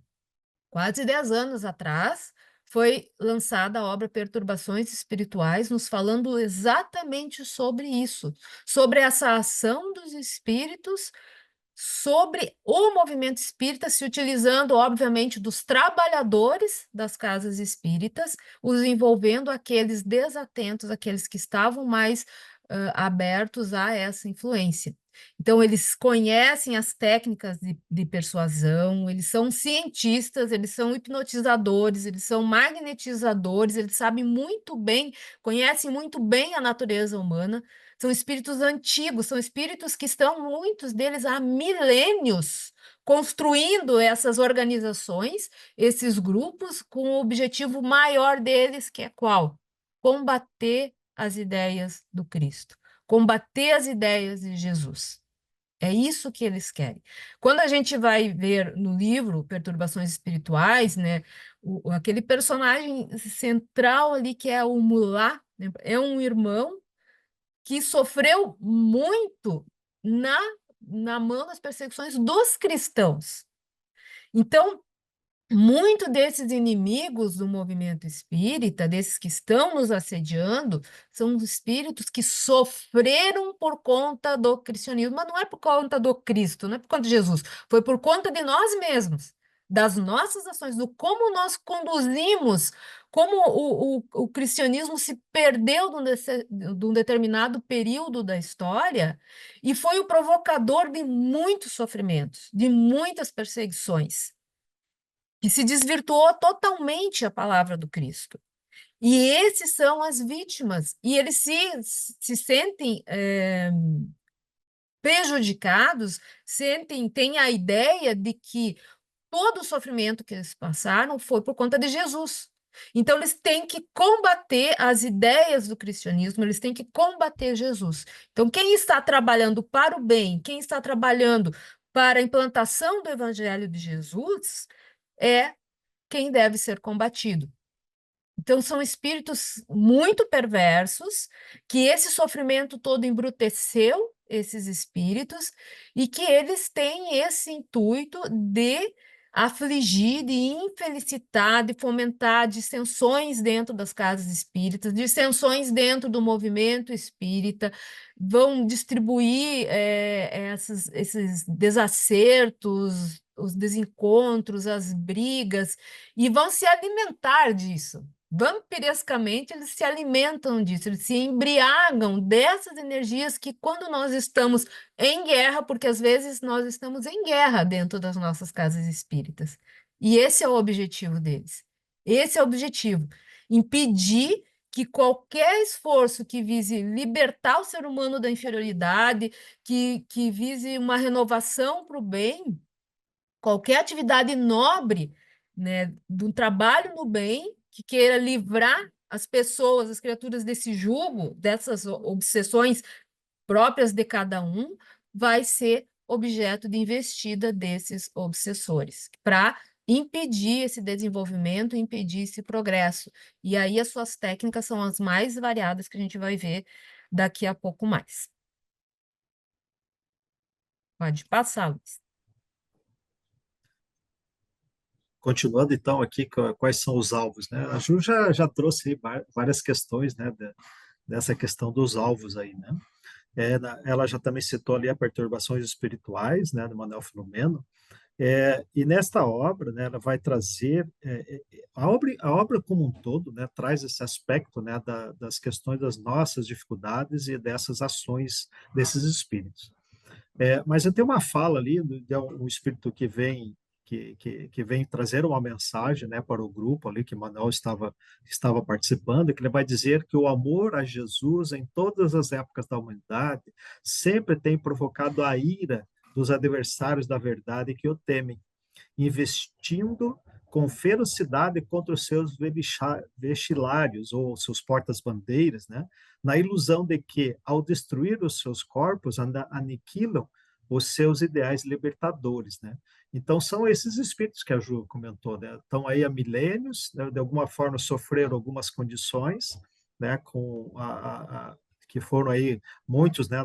quase 10 anos atrás, foi lançada a obra Perturbações Espirituais, nos falando exatamente sobre isso, sobre essa ação dos espíritos sobre o movimento espírita, se utilizando, obviamente, dos trabalhadores das casas espíritas, os envolvendo aqueles desatentos, aqueles que estavam mais abertos a essa influência. Então, eles conhecem as técnicas de persuasão, eles são cientistas, eles são hipnotizadores, eles são magnetizadores, eles sabem muito bem, conhecem muito bem a natureza humana, são espíritos antigos, são espíritos que estão, muitos deles, há milênios, construindo essas organizações, esses grupos, com o objetivo maior deles, que é qual? Combater as ideias do Cristo, combater as ideias de Jesus. É isso que eles querem. Quando a gente vai ver no livro Perturbações Espirituais, né, aquele personagem central ali que é o Mulá, né, é um irmão que sofreu muito na, na mão das perseguições dos cristãos. Então, muito desses inimigos do movimento espírita, desses que estão nos assediando, são os espíritos que sofreram por conta do cristianismo, mas não é por conta do Cristo, não é por conta de Jesus, foi por conta de nós mesmos, das nossas ações, do como nós conduzimos, como o cristianismo se perdeu de um determinado período da história e foi o provocador de muitos sofrimentos, de muitas perseguições que se desvirtuou totalmente a palavra do Cristo. E esses são as vítimas, e eles se sentem prejudicados, têm a ideia de que todo o sofrimento que eles passaram foi por conta de Jesus. Então, eles têm que combater as ideias do cristianismo, eles têm que combater Jesus. Então, quem está trabalhando para o bem, quem está trabalhando para a implantação do Evangelho de Jesus é quem deve ser combatido. Então, são espíritos muito perversos, que esse sofrimento todo embruteceu esses espíritos e que eles têm esse intuito de afligir, de infelicitar, de fomentar dissensões dentro das casas espíritas, dissensões dentro do movimento espírita, vão distribuir esses desacertos, os desencontros, as brigas, e vão se alimentar disso. Vampirescamente, eles se alimentam disso, eles se embriagam dessas energias que, quando nós estamos em guerra, porque às vezes nós estamos em guerra dentro das nossas casas espíritas. E esse é o objetivo deles. Esse é o objetivo: impedir que qualquer esforço que vise libertar o ser humano da inferioridade, que vise uma renovação para o bem, qualquer atividade nobre, né, do trabalho no bem, que queira livrar as pessoas, as criaturas desse jugo, dessas obsessões próprias de cada um, vai ser objeto de investida desses obsessores, para impedir esse desenvolvimento, impedir esse progresso. E aí as suas técnicas são as mais variadas que a gente vai ver daqui a pouco mais. Pode passar, Luiz. Continuando então aqui, quais são os alvos, né? A Ju já trouxe aí várias questões, né, dessa questão dos alvos aí, né? Ela já também citou ali a perturbações espirituais, né, do Manuel Filomeno, e nesta obra, né, ela vai trazer a obra como um todo, né, traz esse aspecto, né, das questões das nossas dificuldades e dessas ações desses espíritos. Mas eu tenho uma fala ali de um espírito que vem trazer uma mensagem, né, para o grupo ali que Manuel estava participando, que ele vai dizer que o amor a Jesus em todas as épocas da humanidade sempre tem provocado a ira dos adversários da verdade que o temem, investindo com ferocidade contra os seus vexilários ou seus portas-bandeiras, né? Na ilusão de que, ao destruir os seus corpos, aniquilam os seus ideais libertadores, né? Então, são esses espíritos que a Ju comentou, né? Estão aí há milênios, né? De alguma forma sofreram algumas condições, né? Que foram aí muitos, né?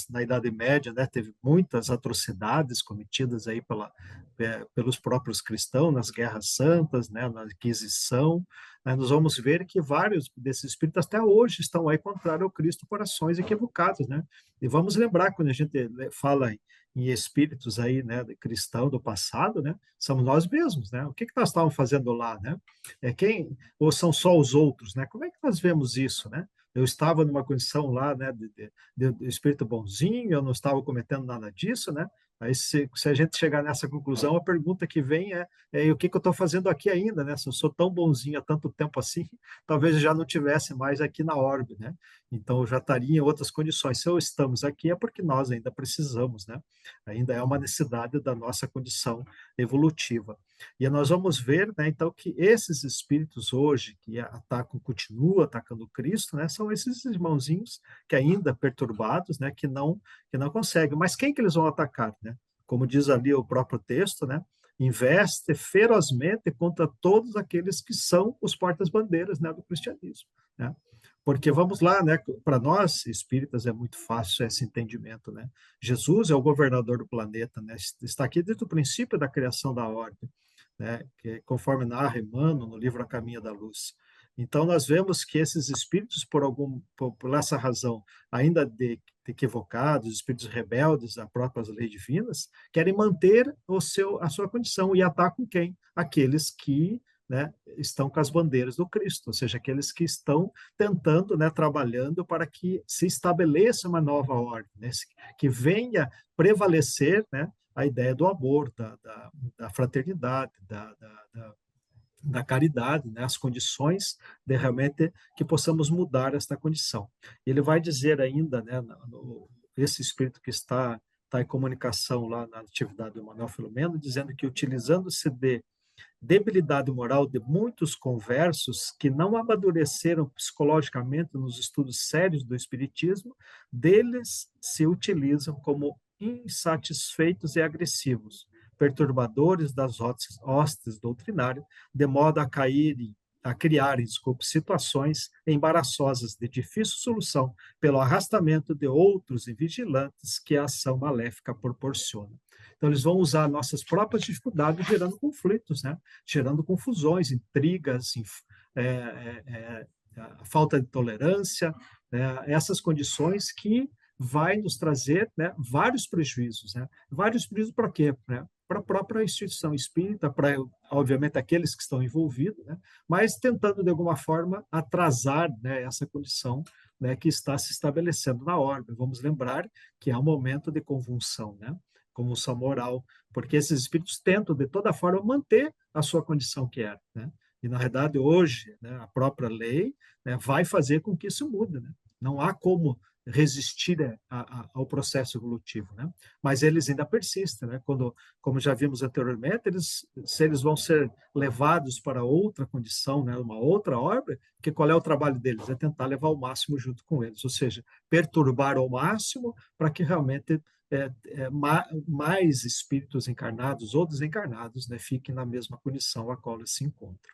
Na Idade Média, né? Teve muitas atrocidades cometidas aí pelos próprios cristãos nas guerras santas, né, na Inquisição, né, nós vamos ver que vários desses espíritos até hoje estão aí contrários ao Cristo por ações equivocadas, né? E vamos lembrar quando a gente fala em espíritos aí, né, cristão do passado, né, somos nós mesmos, né? O que nós estávamos fazendo lá, né? Ou são só os outros, né? Como é que nós vemos isso, né? Eu estava numa condição lá, né, de espírito bonzinho, eu não estava cometendo nada disso, né? Aí, se a gente chegar nessa conclusão, a pergunta que vem é o que eu estou fazendo aqui ainda, né? Se eu sou tão bonzinho há tanto tempo assim, talvez eu já não tivesse mais aqui na orbe, né? Então, eu já estaria em outras condições. Se eu estamos aqui, é porque nós ainda precisamos, né? Ainda é uma necessidade da nossa condição evolutiva. E nós vamos ver, né, então, que esses espíritos hoje que atacam, continuam atacando Cristo, né? São esses irmãozinhos que ainda perturbados, né? Que não conseguem. Mas quem que eles vão atacar, né? Como diz ali o próprio texto, né? Investe ferozmente contra todos aqueles que são os portas-bandeiras, né, do cristianismo, né? Porque vamos lá, né? Para nós espíritas é muito fácil esse entendimento, né? Jesus é o governador do planeta, né? Está aqui desde o princípio da criação da ordem, né? Que, conforme narra Emmanuel no livro A Caminho da Luz. Então nós vemos que esses espíritos, por essa razão, ainda de equivocados, espíritos rebeldes às próprias leis divinas, querem manter a sua condição e atacam quem? Aqueles que, né, estão com as bandeiras do Cristo, ou seja, aqueles que estão tentando, né, trabalhando para que se estabeleça uma nova ordem, né, que venha prevalecer, né, a ideia do amor, da fraternidade, da caridade, né, as condições de realmente que possamos mudar esta condição. Ele vai dizer ainda, né, esse espírito que está em comunicação lá na atividade do Manuel Filomeno, dizendo que utilizando-se de debilidade moral de muitos conversos que não amadureceram psicologicamente nos estudos sérios do espiritismo, deles se utilizam como insatisfeitos e agressivos, perturbadores das hostes doutrinárias, de modo a criarem, desculpe, situações embaraçosas de difícil solução pelo arrastamento de outros invigilantes que a ação maléfica proporciona. Então, eles vão usar nossas próprias dificuldades, gerando conflitos, né? Gerando confusões, intrigas, é, é, a falta de tolerância, essas condições que vai nos trazer, né, vários prejuízos. Né? Vários prejuízos para quê? Né? Para a própria instituição espírita, para, obviamente, aqueles que estão envolvidos, né? Mas tentando, de alguma forma, atrasar, né, essa condição, né, que está se estabelecendo na ordem. Vamos lembrar que é um momento de convulsão, né? Convulsão moral, porque esses espíritos tentam, de toda forma, manter a sua condição que era. Né? E, na verdade, hoje, né, a própria lei, né, vai fazer com que isso mude. Né? Não há como resistir ao processo evolutivo, né? Mas eles ainda persistem, né? Quando, como já vimos anteriormente, se eles vão ser levados para outra condição, né? Uma outra obra, que qual é o trabalho deles? É tentar levar o máximo junto com eles, ou seja, perturbar ao máximo para que realmente mais espíritos encarnados ou desencarnados, né, fiquem na mesma condição a qual eles se encontram.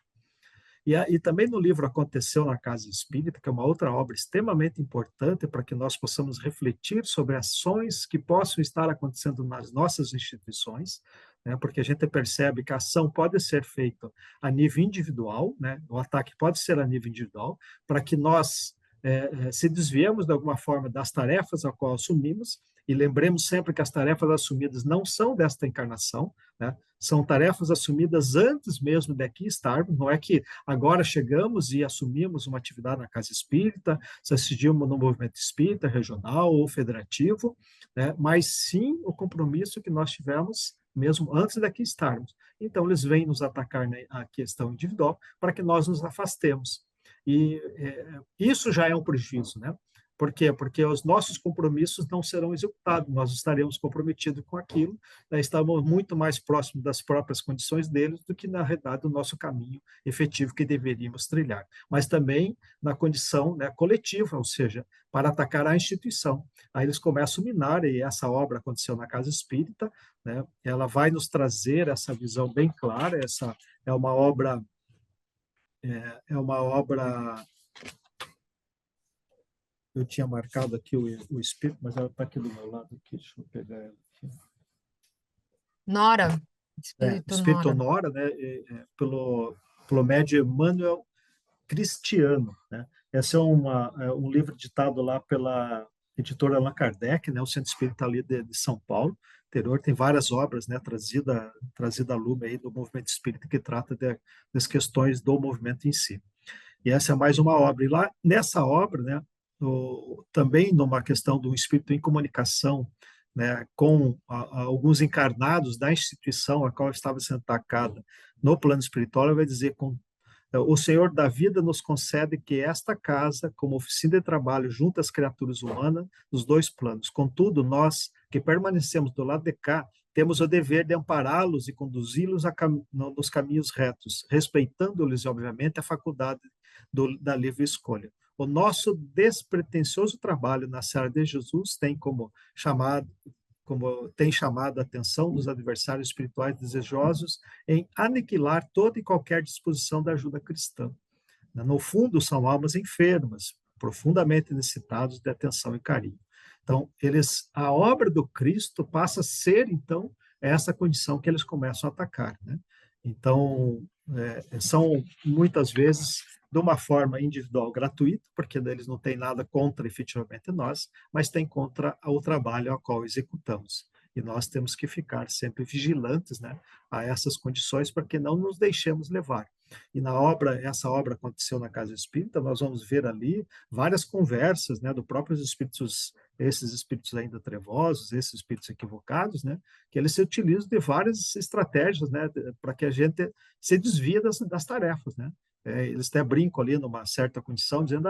E também no livro Aconteceu na Casa Espírita, que é uma outra obra extremamente importante para que nós possamos refletir sobre ações que possam estar acontecendo nas nossas instituições, né, porque a gente percebe que a ação pode ser feita a nível individual, né, o ataque pode ser a nível individual, para que nós se desviemos de alguma forma das tarefas a qual assumimos, e lembremos sempre que as tarefas assumidas não são desta encarnação, né? São tarefas assumidas antes mesmo daqui estarmos, não é que agora chegamos e assumimos uma atividade na Casa Espírita, se assistimos no movimento espírita, regional ou federativo, né? Mas sim o compromisso que nós tivemos mesmo antes daqui estarmos. Então, eles vêm nos atacar na questão individual para que nós nos afastemos. E isso já é um prejuízo, né? Por quê? Porque os nossos compromissos não serão executados, nós estaremos comprometidos com aquilo, né? Estamos muito mais próximos das próprias condições deles do que, na realidade, do nosso caminho efetivo que deveríamos trilhar. Mas também na condição, né, coletiva, ou seja, para atacar a instituição. Aí eles começam a minar, e essa obra aconteceu na Casa Espírita, né? Ela vai nos trazer essa visão bem clara, essa é uma obra é uma obra. Eu tinha marcado aqui o espírito, mas ela está aqui do meu lado. Aqui, deixa eu pegar ela aqui. Nora, Espírito Espírito Nora. Nora, né, pelo médio Emmanuel Cristiano. Né? Esse é um livro ditado lá pela editora Allan Kardec, né, o Centro Espírita ali de São Paulo. Interior tem várias obras, né, trazida à lume aí do movimento espírita que trata das questões do movimento em si. E essa é mais uma obra. E lá, nessa obra, né, também numa questão do espírito em comunicação, né, com alguns encarnados da instituição a qual estava sendo atacada no plano espiritual, ele vai dizer: o Senhor da vida nos concede que esta casa, como oficina de trabalho junto às criaturas humanas, nos dois planos. Contudo, nós que permanecemos do lado de cá, temos o dever de ampará-los e conduzi-los nos caminhos retos, respeitando-lhes, obviamente, a faculdade da livre escolha. O nosso despretensioso trabalho na Seara de Jesus tem como tem chamado a atenção dos adversários espirituais desejosos em aniquilar toda e qualquer disposição da ajuda cristã. No fundo, são almas enfermas, profundamente necessitados de atenção e carinho. Então, a obra do Cristo passa a ser, então, essa condição que eles começam a atacar. Né? Então, são muitas vezes de uma forma individual gratuita, porque eles não têm nada contra efetivamente nós, mas têm contra o trabalho ao qual executamos. E nós temos que ficar sempre vigilantes, né, a essas condições, para que não nos deixemos levar. E essa obra aconteceu na Casa Espírita, nós vamos ver ali várias conversas, né, do próprios espíritos, esses espíritos ainda trevosos, esses espíritos equivocados, né, que eles se utilizam de várias estratégias, né, para que a gente se desvie das tarefas, né. Eles até brincam ali numa certa condição, dizendo: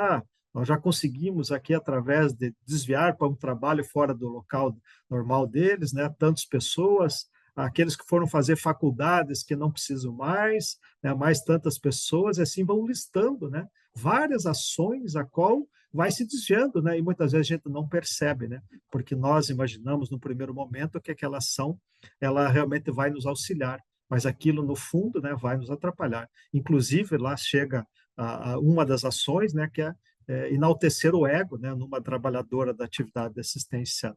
nós já conseguimos aqui, através de desviar para um trabalho fora do local normal deles, né, tantas pessoas, aqueles que foram fazer faculdades que não precisam mais, né, mais tantas pessoas, e assim vão listando, né, várias ações a qual vai se desviando, né? E muitas vezes a gente não percebe, né? Porque nós imaginamos no primeiro momento que aquela ação ela realmente vai nos auxiliar, mas aquilo no fundo, né, vai nos atrapalhar. Inclusive lá chega a uma das ações, né, que é enaltecer o ego, né, numa trabalhadora da atividade de assistência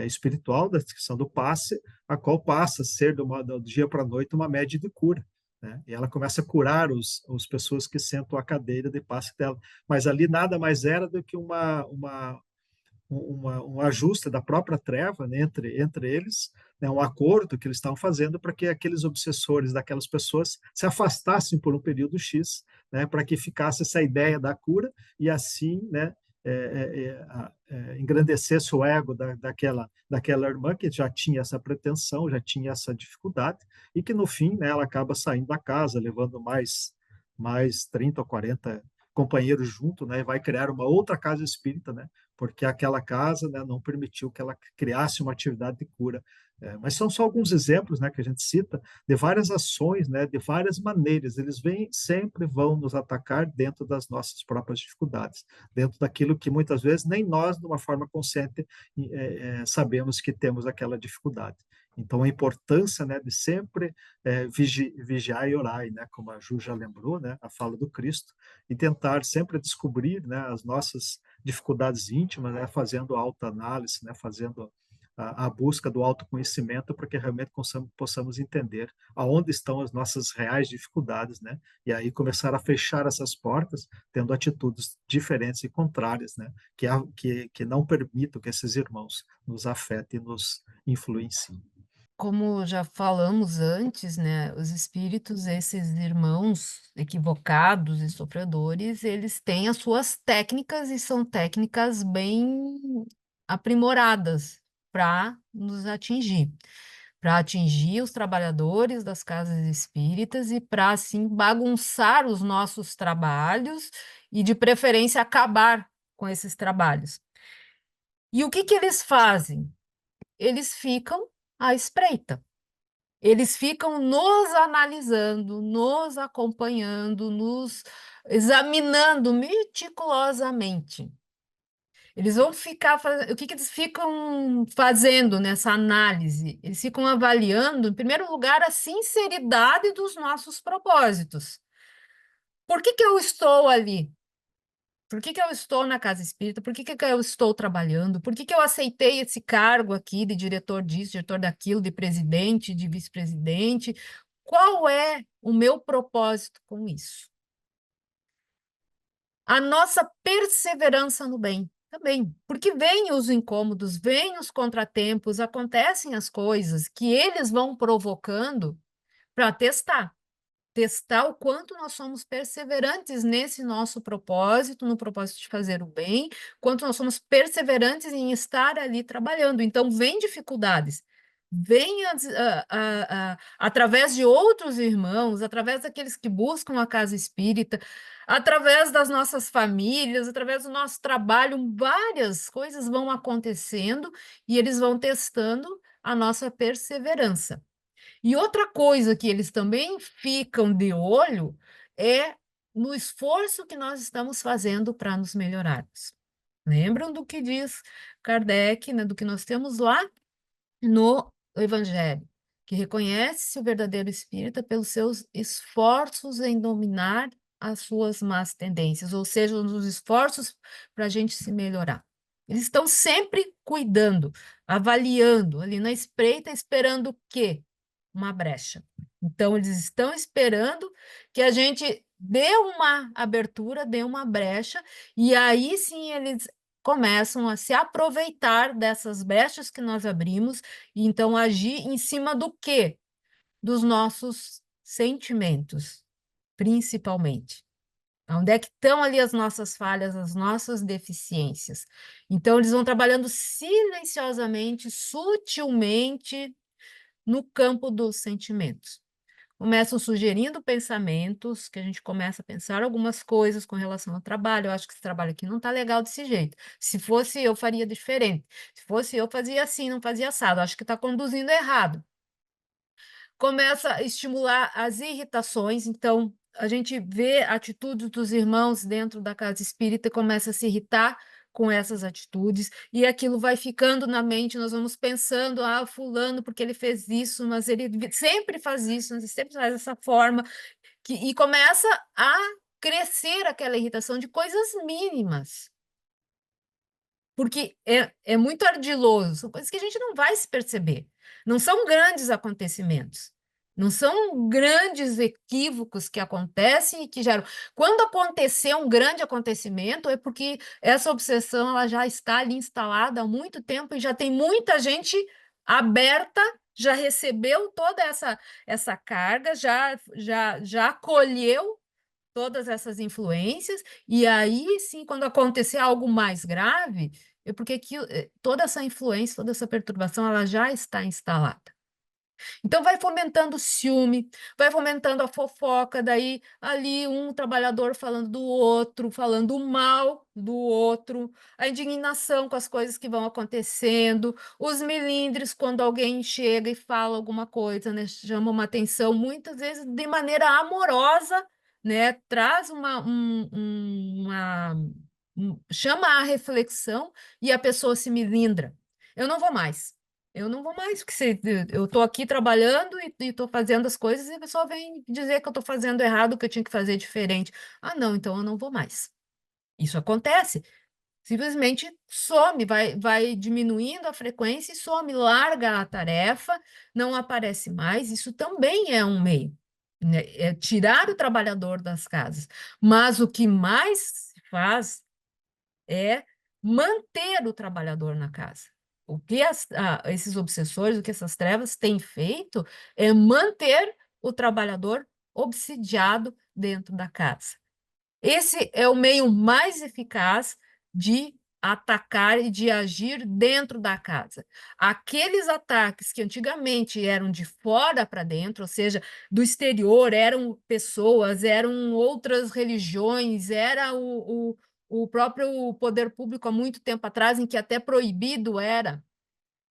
espiritual, da questão do passe, a qual passa a ser do dia para a noite uma média de cura. Né? E ela começa a curar os pessoas que sentam à cadeira de passe dela. Mas ali nada mais era do que um ajuste da própria treva, né, entre eles, né, um acordo que eles estavam fazendo para que aqueles obsessores daquelas pessoas se afastassem por um período X, né, para que ficasse essa ideia da cura e assim, né, engrandecesse o ego daquela irmã que já tinha essa pretensão, já tinha essa dificuldade e que no fim, né, ela acaba saindo da casa, levando mais 30 ou 40 companheiros junto, né, e vai criar uma outra casa espírita, né, porque aquela casa, né, não permitiu que ela criasse uma atividade de cura. Mas são só alguns exemplos, né, que a gente cita de várias ações, né, de várias maneiras. Eles sempre vão nos atacar dentro das nossas próprias dificuldades, dentro daquilo que muitas vezes nem nós, de uma forma consciente, sabemos que temos aquela dificuldade. Então, a importância, né, de sempre vigiar e orar, né, como a Ju já lembrou, né, a fala do Cristo, e tentar sempre descobrir, né, as nossas dificuldades íntimas, né, fazendo autoanálise, né, fazendo a busca do autoconhecimento para que realmente possamos entender aonde estão as nossas reais dificuldades, né, e aí começar a fechar essas portas, tendo atitudes diferentes e contrárias, né, que não permitam que esses irmãos nos afetem e nos influenciem. Como já falamos antes, né, os espíritos, esses irmãos equivocados e sofredores, eles têm as suas técnicas e são técnicas bem aprimoradas para nos atingir, para atingir os trabalhadores das casas espíritas e para, assim, bagunçar os nossos trabalhos e, de preferência, acabar com esses trabalhos. E o que que eles fazem? Eles ficam à espreita. Eles ficam nos analisando, nos acompanhando, nos examinando meticulosamente. Eles vão ficar o que que eles ficam fazendo nessa análise? Eles ficam avaliando, em primeiro lugar, a sinceridade dos nossos propósitos. Por que que eu estou ali? Por que que eu estou na casa espírita? Por que que eu estou trabalhando? Por que que eu aceitei esse cargo aqui de diretor disso, diretor daquilo, de presidente, de vice-presidente? Qual é o meu propósito com isso? A nossa perseverança no bem também, porque vêm os incômodos, vêm os contratempos, acontecem as coisas que eles vão provocando para testar o quanto nós somos perseverantes nesse nosso propósito, no propósito de fazer o bem, quanto nós somos perseverantes em estar ali trabalhando. Então, vem dificuldades, vem através de outros irmãos, através daqueles que buscam a casa espírita, através das nossas famílias, através do nosso trabalho, várias coisas vão acontecendo e eles vão testando a nossa perseverança. E outra coisa que eles também ficam de olho é no esforço que nós estamos fazendo para nos melhorarmos. Lembram do que diz Kardec, né, do que nós temos lá no Evangelho, que reconhece-se o verdadeiro espírita pelos seus esforços em dominar as suas más tendências, ou seja, os esforços para a gente se melhorar. Eles estão sempre cuidando, avaliando, ali na espreita, esperando o quê? Uma brecha. Então, eles estão esperando que a gente dê uma abertura, dê uma brecha, e aí sim eles começam a se aproveitar dessas brechas que nós abrimos e então agir em cima do quê? Dos nossos sentimentos, principalmente. Onde é que estão ali as nossas falhas, as nossas deficiências? Então, eles vão trabalhando silenciosamente, sutilmente, no campo dos sentimentos. Começam sugerindo pensamentos, que a gente começa a pensar algumas coisas com relação ao trabalho. Eu acho que esse trabalho aqui não está legal desse jeito. Se fosse eu, faria diferente. Se fosse eu, fazia assim, não fazia assado. Acho que está conduzindo errado. Começa a estimular as irritações, então a gente vê atitudes dos irmãos dentro da casa espírita e começa a se irritar com essas atitudes, e aquilo vai ficando na mente, nós vamos pensando, ah, fulano, porque ele fez isso, mas ele sempre faz isso, mas ele sempre faz dessa forma, e começa a crescer aquela irritação de coisas mínimas, porque é muito ardiloso, são coisas que a gente não vai se perceber. Não são grandes acontecimentos, não são grandes equívocos que acontecem e que geram. Quando acontecer um grande acontecimento, é porque essa obsessão ela já está ali instalada há muito tempo e já tem muita gente aberta, já recebeu toda essa carga, já acolheu todas essas influências, e aí sim, quando acontecer algo mais grave, é porque toda essa influência, toda essa perturbação, ela já está instalada. Então, vai fomentando o ciúme, vai fomentando a fofoca, daí ali um trabalhador falando do outro, falando mal do outro, a indignação com as coisas que vão acontecendo, os melindres quando alguém chega e fala alguma coisa, né, chama uma atenção, muitas vezes de maneira amorosa, né, traz chama a reflexão e a pessoa se melindra. Eu não vou mais. Eu não vou mais, porque eu estou aqui trabalhando e estou fazendo as coisas e a pessoa vem dizer que eu estou fazendo errado, que eu tinha que fazer diferente. Ah, não, então eu não vou mais. Isso acontece. Simplesmente some, vai diminuindo a frequência e some, larga a tarefa, não aparece mais. Isso também é um meio, né? É tirar o trabalhador das casas. Mas o que mais se faz é manter o trabalhador na casa. O que esses obsessores, o que essas trevas têm feito é manter o trabalhador obsidiado dentro da casa. Esse é o meio mais eficaz de atacar e de agir dentro da casa. Aqueles ataques que antigamente eram de fora para dentro, ou seja, do exterior, eram pessoas, eram outras religiões, era o próprio poder público há muito tempo atrás, em que até proibido era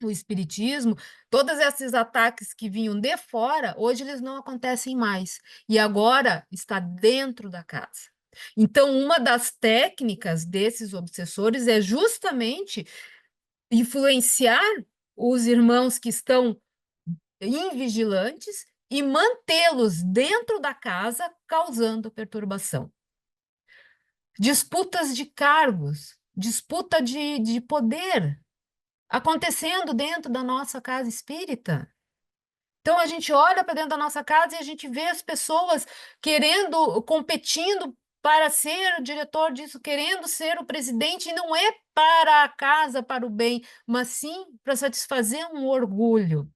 o espiritismo, todos esses ataques que vinham de fora, hoje eles não acontecem mais. E agora está dentro da casa. Então, uma das técnicas desses obsessores é justamente influenciar os irmãos que estão invigilantes e mantê-los dentro da casa, causando perturbação. Disputas de cargos, disputa de poder, acontecendo dentro da nossa casa espírita. Então a gente olha para dentro da nossa casa e a gente vê as pessoas querendo, competindo para ser o diretor disso, querendo ser o presidente, e não é para a casa, para o bem, mas sim para satisfazer um orgulho.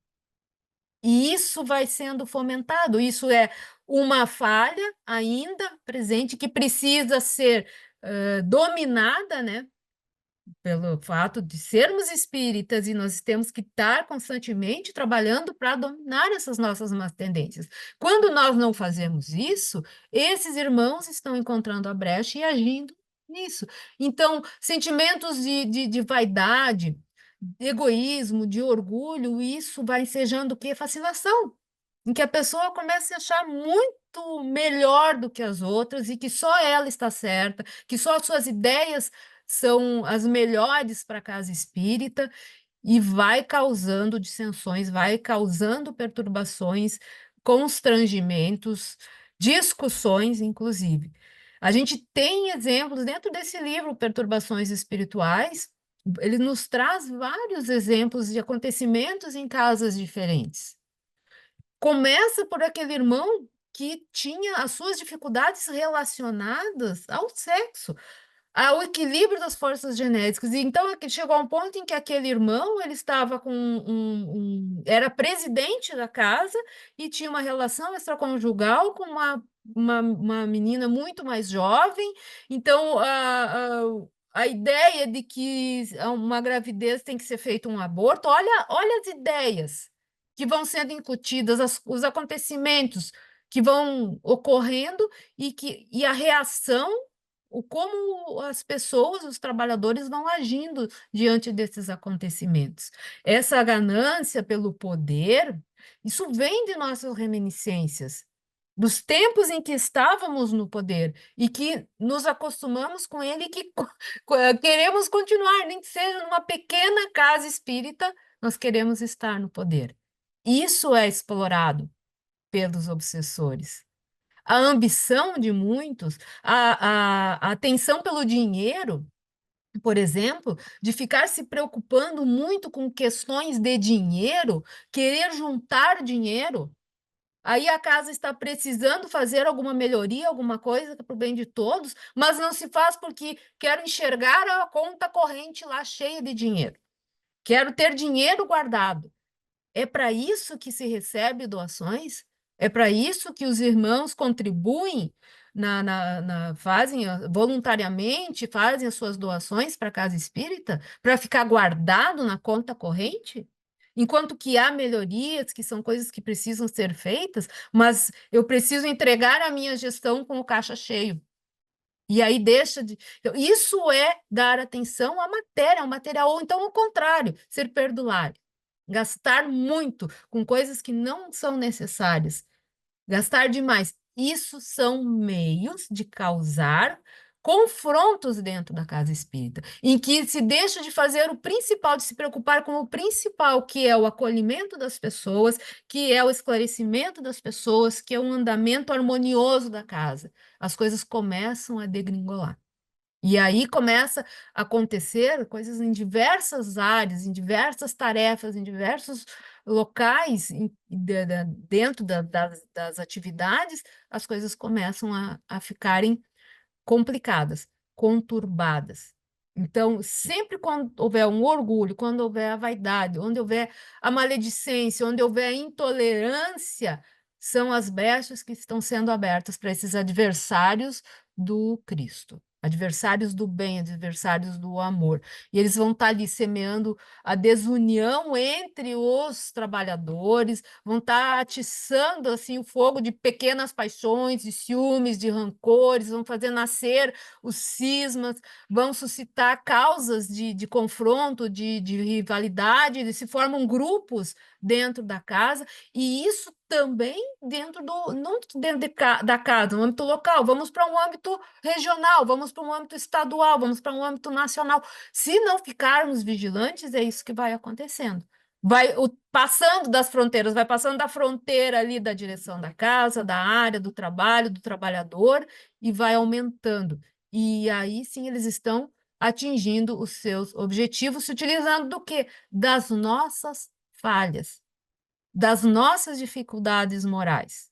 E isso vai sendo fomentado. Isso é uma falha ainda presente que precisa ser dominada, né? Pelo fato de sermos espíritas e nós temos que estar constantemente trabalhando para dominar essas nossas más tendências. Quando nós não fazemos isso, esses irmãos estão encontrando a brecha e agindo nisso. Então, sentimentos de vaidade, de egoísmo, de orgulho, isso vai ensejando o quê? Fascinação, em que a pessoa começa a se achar muito melhor do que as outras e que só ela está certa, que só as suas ideias são as melhores para a casa espírita e vai causando dissensões, vai causando perturbações, constrangimentos, discussões, inclusive. A gente tem exemplos dentro desse livro, Perturbações Espirituais, ele nos traz vários exemplos de acontecimentos em casas diferentes. Começa por aquele irmão que tinha as suas dificuldades relacionadas ao sexo, ao equilíbrio das forças genéticas. E então chegou a um ponto em que aquele irmão ele estava com era presidente da casa e tinha uma relação extraconjugal com uma menina muito mais jovem. Então a ideia de que uma gravidez tem que ser feito um aborto, olha as ideias que vão sendo incutidas, os acontecimentos que vão ocorrendo e a reação como as pessoas, os trabalhadores vão agindo diante desses acontecimentos. Essa ganância pelo poder, isso vem de nossas reminiscências, dos tempos em que estávamos no poder e que nos acostumamos com ele e que queremos continuar, nem que seja numa pequena casa espírita, nós queremos estar no poder. Isso é explorado pelos obsessores. A ambição de muitos, a atenção pelo dinheiro, por exemplo, de ficar se preocupando muito com questões de dinheiro, querer juntar dinheiro. Aí a casa está precisando fazer alguma melhoria, alguma coisa para o bem de todos, mas não se faz porque quero enxergar a conta corrente lá cheia de dinheiro. Quero ter dinheiro guardado. É para isso que se recebe doações? É para isso que os irmãos contribuem fazem voluntariamente, fazem as suas doações para a casa espírita, para ficar guardado na conta corrente? Enquanto que há melhorias, que são coisas que precisam ser feitas, mas eu preciso entregar a minha gestão com o caixa cheio. E aí deixa de. Então, isso é dar atenção à matéria, ao material, ou então ao contrário, ser perdulário. Gastar muito com coisas que não são necessárias, gastar demais. Isso são meios de causar confrontos dentro da casa espírita, em que se deixa de fazer o principal, de se preocupar com o principal, que é o acolhimento das pessoas, que é o esclarecimento das pessoas, que é um andamento harmonioso da casa. As coisas começam a degringolar. E aí começa a acontecer coisas em diversas áreas, em diversas tarefas, em diversos locais, dentro das atividades, as coisas começam a ficarem complicadas, conturbadas. Então, sempre quando houver um orgulho, quando houver a vaidade, onde houver a maledicência, onde houver a intolerância, são as brechas que estão sendo abertas para esses adversários do Cristo, adversários do bem, adversários do amor. E eles vão estar ali semeando a desunião entre os trabalhadores, vão estar atiçando assim o fogo de pequenas paixões, de ciúmes, de rancores, vão fazer nascer os cismas, vão suscitar causas de confronto, de rivalidade, se formam grupos dentro da casa, e isso também dentro do, não dentro da casa, no âmbito local, vamos para um âmbito regional, vamos para um âmbito estadual, vamos para um âmbito nacional. Se não ficarmos vigilantes, é isso que vai acontecendo. Vai passando das fronteiras, vai passando da fronteira ali da direção da casa, da área, do trabalho, do trabalhador, e vai aumentando. E aí sim eles estão atingindo os seus objetivos, se utilizando do quê? Das nossas falhas, das nossas dificuldades morais,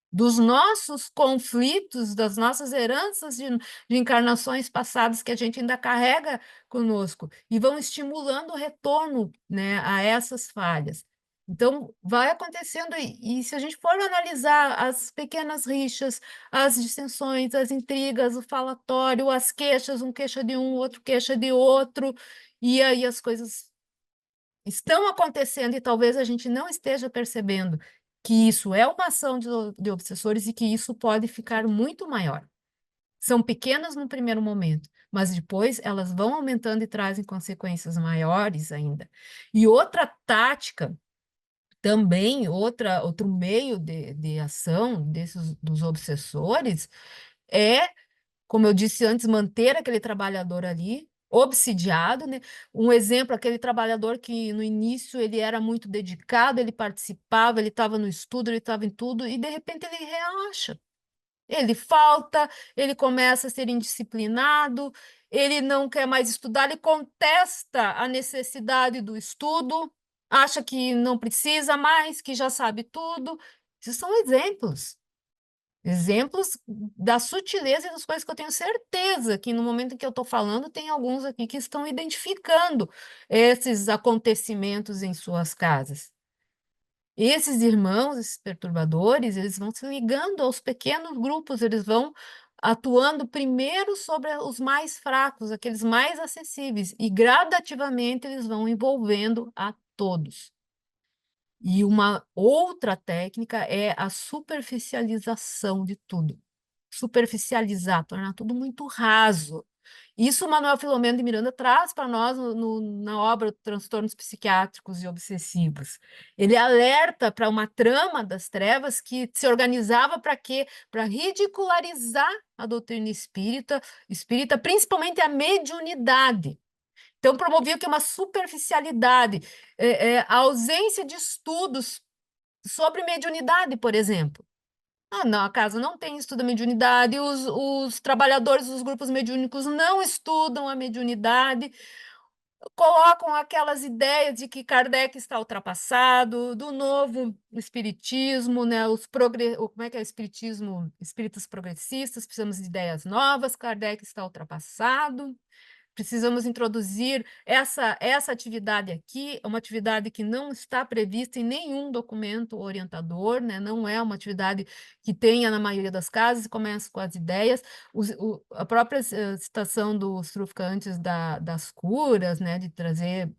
dos nossos conflitos, das nossas heranças de encarnações passadas que a gente ainda carrega conosco, e vão estimulando o retorno, né, a essas falhas. Então, vai acontecendo, e se a gente for analisar as pequenas rixas, as dissensões, as intrigas, o falatório, as queixas, um queixa de um, outro queixa de outro, e aí as coisas estão acontecendo e talvez a gente não esteja percebendo que isso é uma ação de obsessores e que isso pode ficar muito maior. São pequenas no primeiro momento, mas depois elas vão aumentando e trazem consequências maiores ainda. E outra tática, também, outro meio de ação dos obsessores é, como eu disse antes, manter aquele trabalhador ali obsidiado, né? Um exemplo, aquele trabalhador que no início ele era muito dedicado, ele participava, ele estava no estudo, ele estava em tudo, e de repente ele relaxa. Ele falta, ele começa a ser indisciplinado, ele não quer mais estudar, ele contesta a necessidade do estudo, acha que não precisa mais, que já sabe tudo. Esses são exemplos. Exemplos da sutileza e das coisas que eu tenho certeza que no momento em que eu estou falando, tem alguns aqui que estão identificando esses acontecimentos em suas casas. Esses irmãos, esses perturbadores, eles vão se ligando aos pequenos grupos, eles vão atuando primeiro sobre os mais fracos, aqueles mais acessíveis, e gradativamente eles vão envolvendo a todos. E uma outra técnica é a superficialização de tudo. superficializar, tornar tudo muito raso. Isso o Manuel Filomeno de Miranda traz para nós na obra Transtornos Psiquiátricos e Obsessivos. Ele alerta para uma trama das trevas que se organizava para quê? Para ridicularizar a doutrina espírita, principalmente a mediunidade. Então, promovia que uma superficialidade, a ausência de estudos sobre mediunidade, por exemplo. Ah, não, a casa não tem estudo da mediunidade, os trabalhadores dos grupos mediúnicos não estudam a mediunidade, colocam aquelas ideias de que Kardec está ultrapassado, do novo espiritismo, né? Como é que é o espiritismo? Espíritas progressistas, precisamos de ideias novas, Kardec está ultrapassado. Precisamos introduzir essa atividade aqui, uma atividade que não está prevista em nenhum documento orientador, né? Não é uma atividade que tenha na maioria das casas, começa com as ideias. A própria citação do Strufka antes das curas, né? De trazer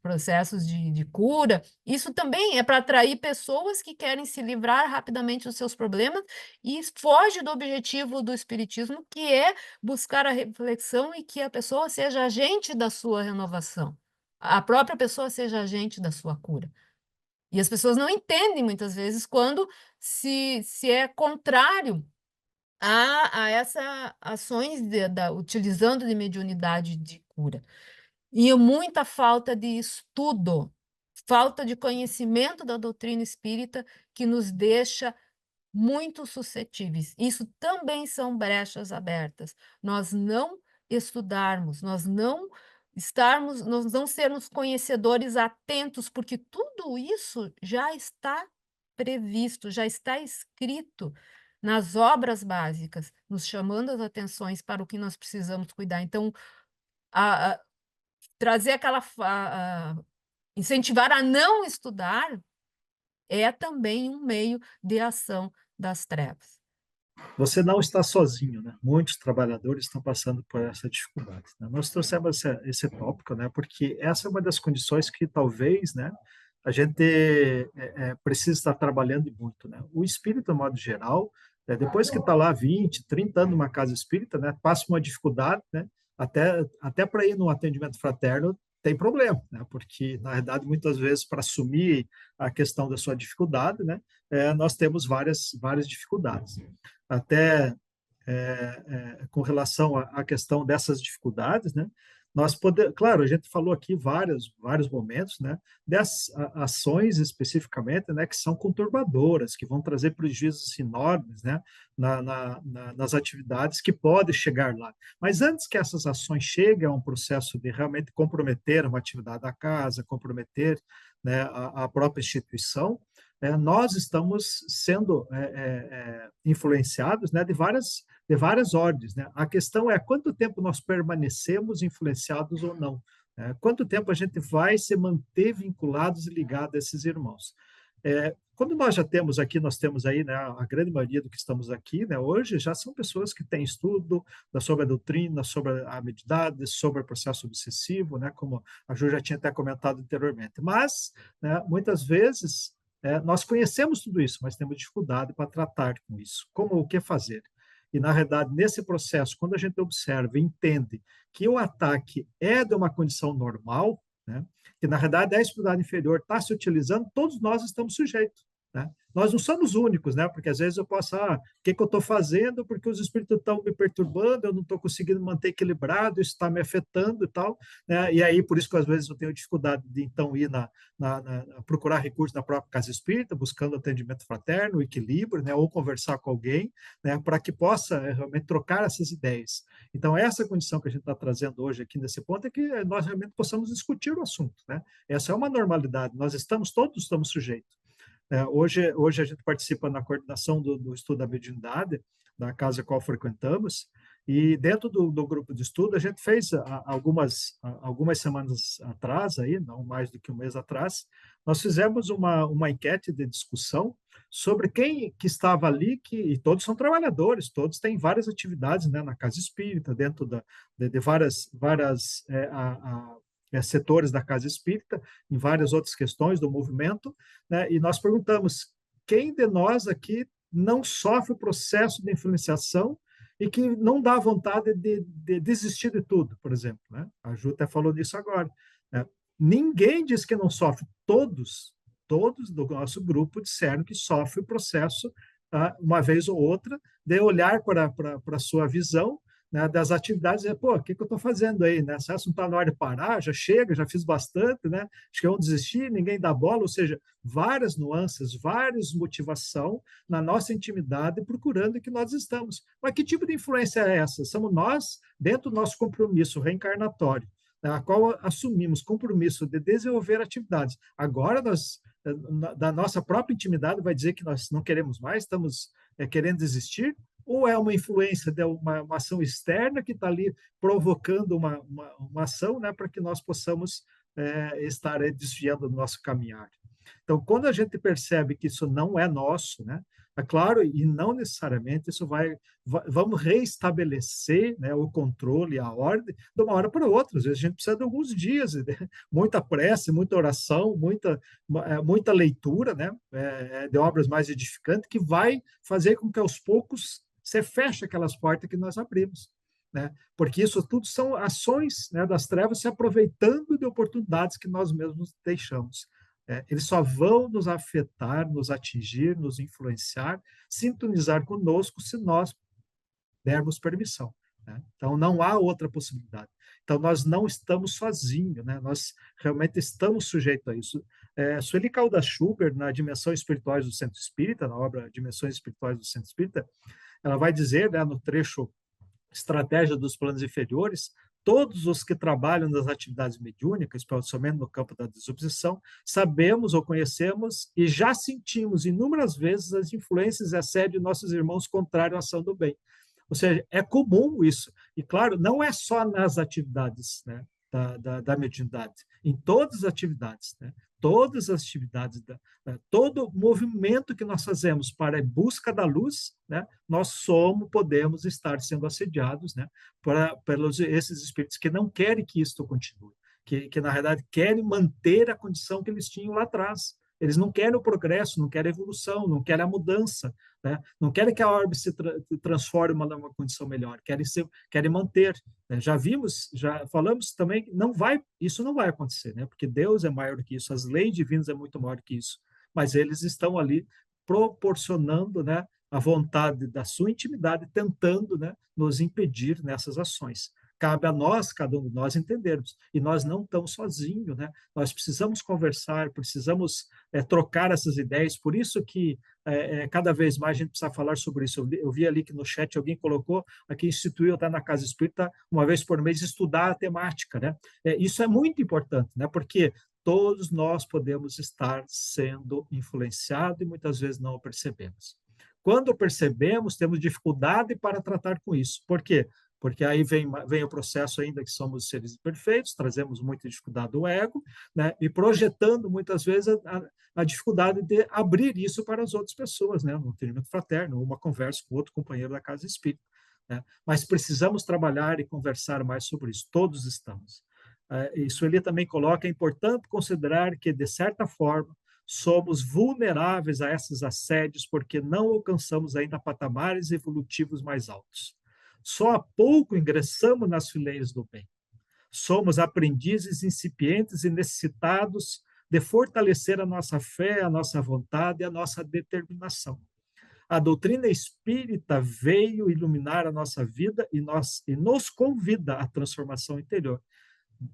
processos de cura, isso também é para atrair pessoas que querem se livrar rapidamente dos seus problemas e foge do objetivo do espiritismo, que é buscar a reflexão e que a pessoa seja agente da sua renovação, a própria pessoa seja agente da sua cura. E as pessoas não entendem muitas vezes quando se é contrário a essas ações utilizando de mediunidade de cura. E muita falta de estudo, falta de conhecimento da doutrina espírita que nos deixa muito suscetíveis. Isso também são brechas abertas. Nós não estudarmos, nós não sermos conhecedores atentos, porque tudo isso já está previsto, já está escrito nas obras básicas, nos chamando as atenções para o que nós precisamos cuidar. Então, a- trazer incentivar a não estudar é também um meio de ação das trevas. Você não está sozinho, né? Muitos trabalhadores estão passando por essa dificuldade, né? Nós trouxemos esse tópico, né? Porque essa é uma das condições que talvez, né? A gente precisa estar trabalhando muito, né? O espírito, de modo geral, depois que está lá 20, 30 anos numa casa espírita, né? Passa uma dificuldade, né? Até para ir no atendimento fraterno tem problema, né? Porque, na verdade, muitas vezes, para assumir a questão da sua dificuldade, né? Nós temos várias dificuldades. Até com relação à questão dessas dificuldades, né? Claro, a gente falou aqui vários momentos, né? Das ações especificamente, né? Que são conturbadoras, que vão trazer prejuízos enormes, né? Nas atividades que podem chegar lá. Mas antes que essas ações cheguem a um processo de realmente comprometer uma atividade da casa, comprometer, né, a própria instituição, nós estamos sendo influenciados, né, de várias ordens, né? A questão é quanto tempo nós permanecemos influenciados ou não, né? Quanto tempo a gente vai se manter vinculados e ligados a esses irmãos. Quando nós temos aí, né, a grande maioria do que estamos aqui, né, hoje, já são pessoas que têm estudo sobre a doutrina, sobre a mediunidade, sobre o processo obsessivo, né, como a Ju já tinha até comentado anteriormente. Mas, né, muitas vezes, nós conhecemos tudo isso, mas temos dificuldade para tratar com isso. Como o que fazer? E, na verdade, nesse processo, quando a gente observa e entende que o ataque é de uma condição normal, né, que, na verdade, a espiritualidade inferior está se utilizando, todos nós estamos sujeitos. Né? Nós não somos únicos, né? Porque às vezes eu posso, o que eu estou fazendo? Porque os espíritos estão me perturbando, eu não estou conseguindo manter equilibrado, isso está me afetando e tal, né? E aí, por isso que às vezes eu tenho dificuldade de então ir procurar recursos na própria casa espírita, buscando atendimento fraterno, equilíbrio, né? Ou conversar com alguém, né? Para que possa realmente trocar essas ideias. Então, essa condição que a gente está trazendo hoje aqui nesse ponto é que nós realmente possamos discutir o assunto, né? Essa é uma normalidade, todos estamos sujeitos. Hoje a gente participa na coordenação do estudo da mediunidade, da casa a qual frequentamos, e dentro do grupo de estudo a gente fez algumas semanas atrás, aí, não mais do que um mês atrás, nós fizemos uma enquete de discussão sobre quem que estava ali, e todos são trabalhadores, todos têm várias atividades, né, na casa espírita, dentro de várias setores da casa espírita, em várias outras questões do movimento, né? E nós perguntamos quem de nós aqui não sofre o processo de influenciação e que não dá vontade de desistir de tudo, por exemplo, né? A Ju até falou nisso agora, né? Ninguém diz que não sofre, todos do nosso grupo disseram que sofre o processo, tá? Uma vez ou outra, de olhar para a sua visão, né, das atividades, e, pô, o que eu estou fazendo aí, né? Será que não está na hora de parar? Já chega, já fiz bastante, né? Acho que eu vou desistir, ninguém dá bola, ou seja, várias nuances, várias motivação na nossa intimidade, procurando que nós estamos. Mas que tipo de influência é essa? Somos nós, dentro do nosso compromisso reencarnatório, né, a qual assumimos compromisso de desenvolver atividades. Agora, nós, da nossa própria intimidade, vai dizer que nós não queremos mais, estamos querendo desistir? Ou é uma influência de uma ação externa que está ali provocando uma ação, né, para que nós possamos estar desviando do nosso caminhar. Então, quando a gente percebe que isso não é nosso, né, é claro, e não necessariamente isso vamos reestabelecer, né, o controle, a ordem, de uma hora para outra. Às vezes a gente precisa de alguns dias, muita prece, muita oração, muita leitura, né, de obras mais edificantes, que vai fazer com que aos poucos você feche aquelas portas que nós abrimos. Né? Porque isso tudo são ações, né, das trevas se aproveitando de oportunidades que nós mesmos deixamos. Eles só vão nos afetar, nos atingir, nos influenciar, sintonizar conosco se nós dermos permissão. Né? Então, não há outra possibilidade. Então, nós não estamos sozinhos, né? Nós realmente estamos sujeitos a isso. Sueli Caldas Schubert, na Dimensão Espirituais do Centro Espírita, na obra Dimensões Espirituais do Centro Espírita, ela vai dizer, né, no trecho Estratégia dos Planos Inferiores, todos os que trabalham nas atividades mediúnicas, principalmente no campo da desobsessão, sabemos ou conhecemos e já sentimos inúmeras vezes as influências e assédio de nossos irmãos contrários à ação do bem. Ou seja, é comum isso. E, claro, não é só nas atividades, né, da mediunidade, em todas as atividades, né? Todas as atividades, todo movimento que nós fazemos para a busca da luz, né, nós podemos estar sendo assediados, né, pelos esses espíritos que não querem que isto continue, que na realidade querem manter a condição que eles tinham lá atrás. Eles não querem o progresso, não querem a evolução, não querem a mudança, né? Não querem que a orbe se transforme numa condição melhor, querem manter. Né? Já vimos, já falamos também que isso não vai acontecer, né? Porque Deus é maior do que isso, as leis divinas é muito maior do que isso, mas eles estão ali proporcionando, né, a vontade da sua intimidade, tentando, né, nos impedir nessas ações. Cabe a nós, cada um de nós, entendermos. E nós não estamos sozinhos, né? Nós precisamos conversar, precisamos trocar essas ideias. Por isso que cada vez mais a gente precisa falar sobre isso. Eu vi ali que no chat alguém colocou, aqui instituiu até na Casa Espírita, uma vez por mês, estudar a temática, né? Isso é muito importante, né? Porque todos nós podemos estar sendo influenciados e muitas vezes não o percebemos. Quando percebemos, temos dificuldade para tratar com isso. Por quê? Porque aí vem o processo ainda que somos seres imperfeitos, trazemos muita dificuldade do ego, né? E projetando muitas vezes a dificuldade de abrir isso para as outras pessoas, né? No treinamento fraterno, uma conversa com outro companheiro da casa espírita. Né? Mas precisamos trabalhar e conversar mais sobre isso, todos estamos. Isso ele também coloca, é importante considerar que, de certa forma, somos vulneráveis a esses assédios porque não alcançamos ainda patamares evolutivos mais altos. Só há pouco ingressamos nas fileiras do bem. Somos aprendizes incipientes e necessitados de fortalecer a nossa fé, a nossa vontade e a nossa determinação. A doutrina espírita veio iluminar a nossa vida e nos convida à transformação interior,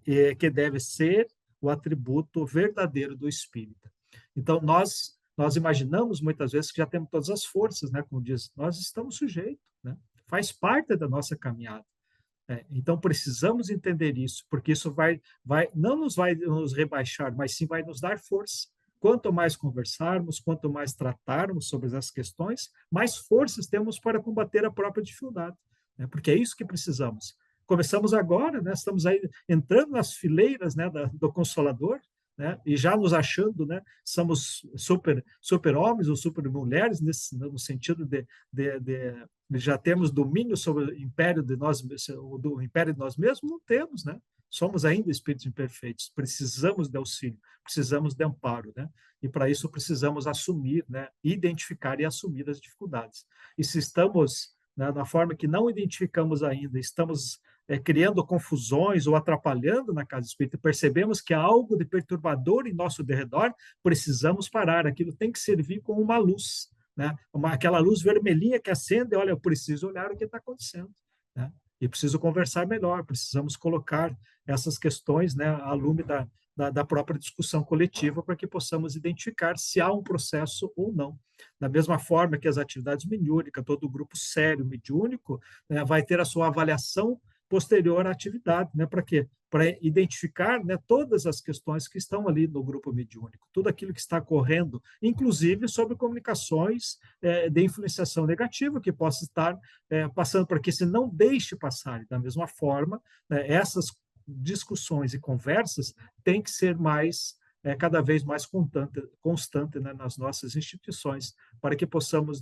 que deve ser o atributo verdadeiro do espírita. Então, nós imaginamos muitas vezes que já temos todas as forças, né? Como diz, nós estamos sujeitos, né? Faz parte da nossa caminhada. Então, precisamos entender isso, porque isso não nos vai nos rebaixar, mas sim vai nos dar força. Quanto mais conversarmos, quanto mais tratarmos sobre essas questões, mais forças temos para combater a própria dificuldade, né? Porque é isso que precisamos. Começamos agora, né? Estamos aí entrando nas fileiras, né, do Consolador, né? E já nos achando, né, somos super homens ou super mulheres no sentido de já temos domínio sobre o império de nós mesmos, não temos, né? somos ainda espíritos imperfeitos, precisamos de auxílio, precisamos de amparo, né? E para isso precisamos assumir, né, identificar e assumir as dificuldades. E se estamos, né, na forma que não identificamos ainda, estamos criando confusões ou atrapalhando na casa espírita, percebemos que há algo de perturbador em nosso derredor, precisamos parar. Aquilo tem que servir como uma luz, né? Aquela luz vermelhinha que acende, olha, eu preciso olhar o que está acontecendo, né? E preciso conversar melhor, precisamos colocar essas questões, né, à lume da própria discussão coletiva para que possamos identificar se há um processo ou não. Da mesma forma que as atividades mediúnicas, todo grupo sério mediúnico, né, vai ter a sua avaliação posterior à atividade, né? Para quê? Para identificar, né, todas as questões que estão ali no grupo mediúnico, tudo aquilo que está correndo, inclusive sobre comunicações de influenciação negativa que possa estar passando por aqui, se não deixe passar. Da mesma forma, né, essas discussões e conversas têm que ser mais cada vez mais constante, né, nas nossas instituições, para que possamos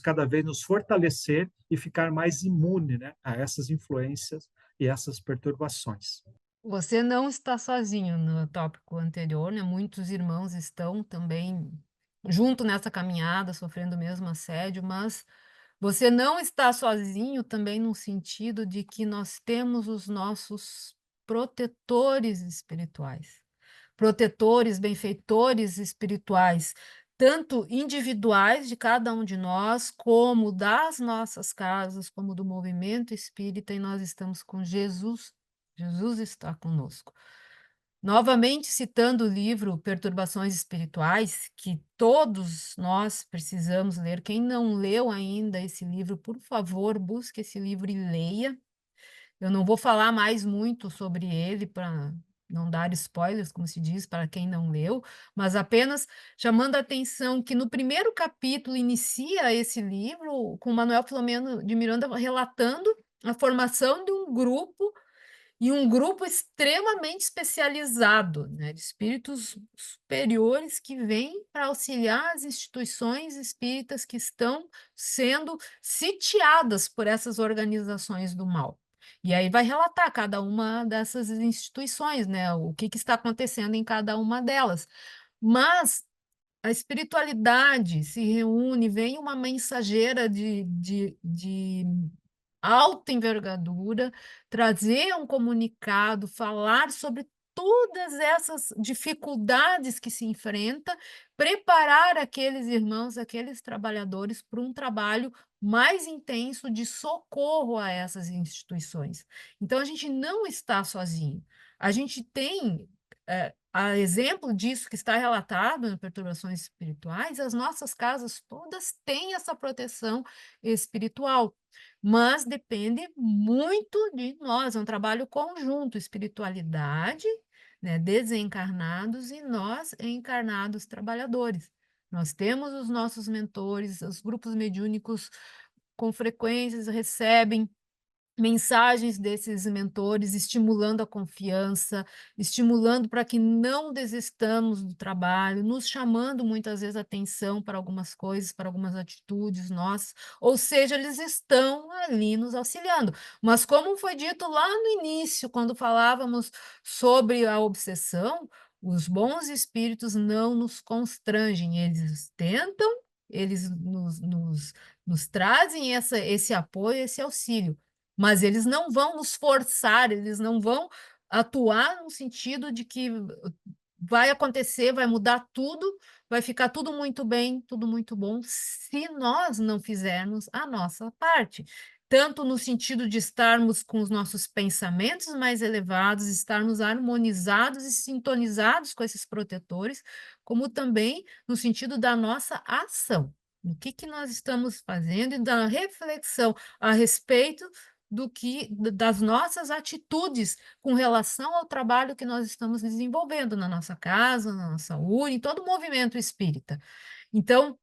cada vez nos fortalecer e ficar mais imune, né, a essas influências e essas perturbações. Você não está sozinho no tópico anterior, né? Muitos irmãos estão também junto nessa caminhada, sofrendo o mesmo assédio, mas você não está sozinho também no sentido de que nós temos os nossos protetores espirituais, protetores, benfeitores espirituais, tanto individuais de cada um de nós, como das nossas casas, como do movimento espírita, e nós estamos com Jesus. Jesus está conosco. Novamente citando o livro Perturbações Espirituais, que todos nós precisamos ler. Quem não leu ainda esse livro, por favor, busque esse livro e leia. Eu não vou falar mais muito sobre ele para não dar spoilers, como se diz, para quem não leu, mas apenas chamando a atenção que no primeiro capítulo inicia esse livro com Manuel Filomeno de Miranda relatando a formação de um grupo e um grupo extremamente especializado, né, de espíritos superiores que vêm para auxiliar as instituições espíritas que estão sendo sitiadas por essas organizações do mal. E aí vai relatar cada uma dessas instituições, né, o que está acontecendo em cada uma delas. Mas a espiritualidade se reúne, vem uma mensageira de alta envergadura, trazer um comunicado, falar sobre todas essas dificuldades que se enfrenta, preparar aqueles irmãos, aqueles trabalhadores para um trabalho mais intenso de socorro a essas instituições. Então, a gente não está sozinho. A gente tem, a exemplo disso que está relatado em Perturbações Espirituais, as nossas casas todas têm essa proteção espiritual, mas depende muito de nós, é um trabalho conjunto, espiritualidade, né, desencarnados e nós, encarnados trabalhadores. Nós temos os nossos mentores, os grupos mediúnicos com frequências recebem mensagens desses mentores, estimulando a confiança, estimulando para que não desistamos do trabalho, nos chamando muitas vezes a atenção para algumas coisas, para algumas atitudes nossas, ou seja, eles estão ali nos auxiliando. Mas como foi dito lá no início, quando falávamos sobre a obsessão, os bons espíritos não nos constrangem, eles tentam, eles nos trazem esse apoio, esse auxílio, mas eles não vão nos forçar, eles não vão atuar no sentido de que vai acontecer, vai mudar tudo, vai ficar tudo muito bem, tudo muito bom, se nós não fizermos a nossa parte. Tanto no sentido de estarmos com os nossos pensamentos mais elevados, estarmos harmonizados e sintonizados com esses protetores, como também no sentido da nossa ação. O que nós estamos fazendo e da reflexão a respeito das nossas atitudes com relação ao trabalho que nós estamos desenvolvendo na nossa casa, na nossa URI, em todo o movimento espírita. Então,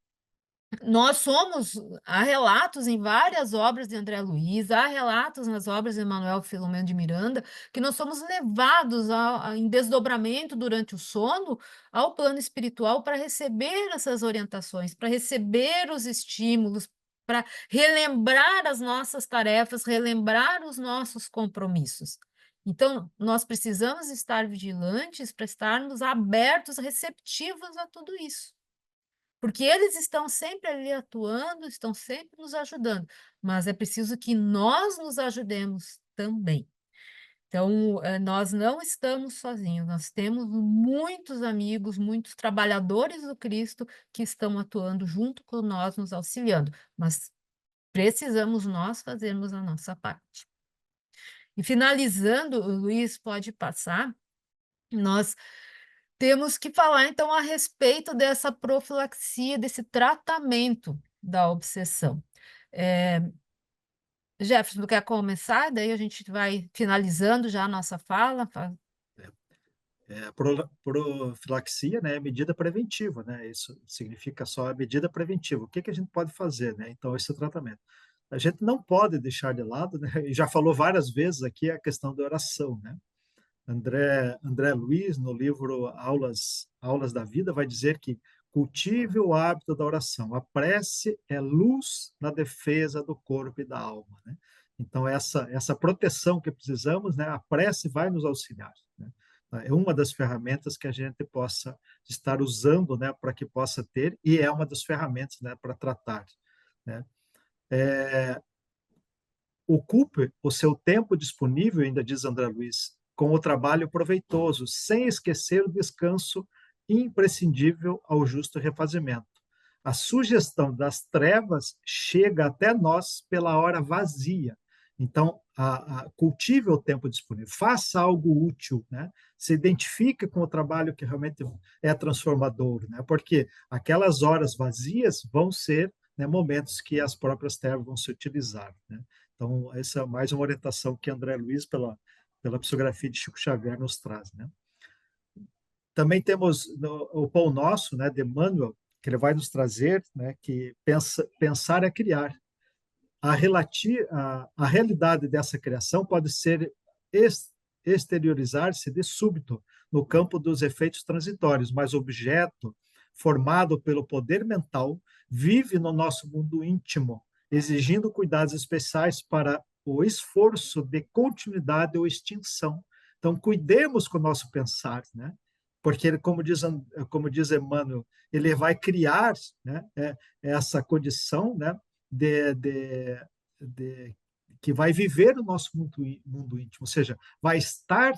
nós somos, há relatos em várias obras de André Luiz, há relatos nas obras de Manuel Filomeno de Miranda, que nós somos levados em desdobramento durante o sono ao plano espiritual para receber essas orientações, para receber os estímulos, para relembrar as nossas tarefas, relembrar os nossos compromissos. Então, nós precisamos estar vigilantes para estarmos abertos, receptivos a tudo isso. Porque eles estão sempre ali atuando, estão sempre nos ajudando, mas é preciso que nós nos ajudemos também. Então, nós não estamos sozinhos, nós temos muitos amigos, muitos trabalhadores do Cristo que estão atuando junto com nós, nos auxiliando, mas precisamos nós fazermos a nossa parte. E finalizando, o Luiz pode passar, nós temos que falar então a respeito dessa profilaxia, desse tratamento da obsessão. É, Jefferson, quer começar? Daí a gente vai finalizando já a nossa fala. Profilaxia, né, é medida preventiva, né? Isso significa só a medida preventiva. O que que a gente pode fazer, né? Então, esse tratamento. A gente não pode deixar de lado, né? E já falou várias vezes aqui a questão da oração, né? André Luiz, no livro Aulas da Vida, vai dizer que cultive o hábito da oração. A prece é luz na defesa do corpo e da alma, né? Então, essa proteção que precisamos, né? A prece vai nos auxiliar, né? É uma das ferramentas que a gente possa estar usando, né? Para que possa ter, e é uma das ferramentas, né? Para tratar, né? Ocupe o seu tempo disponível, ainda diz André Luiz, com o trabalho proveitoso, sem esquecer o descanso imprescindível ao justo refazimento. A sugestão das trevas chega até nós pela hora vazia. Então, cultive o tempo disponível, faça algo útil, né? Se identifique com o trabalho que realmente é transformador, né? Porque aquelas horas vazias vão ser, né, momentos que as próprias trevas vão se utilizar, né? Então, essa é mais uma orientação que André Luiz, pela psicografia de Chico Xavier, nos traz, né? Também temos o Pão Nosso, né, de Emmanuel, que ele vai nos trazer, né, que pensar é criar. A realidade dessa criação pode ser exteriorizar-se de súbito no campo dos efeitos transitórios, mas o objeto formado pelo poder mental vive no nosso mundo íntimo, exigindo cuidados especiais para o esforço de continuidade ou extinção. Então, cuidemos com o nosso pensar, né? Porque, como diz Emmanuel, ele vai criar, né, essa condição, né, de, de, de, que vai viver o nosso mundo íntimo, ou seja, vai estar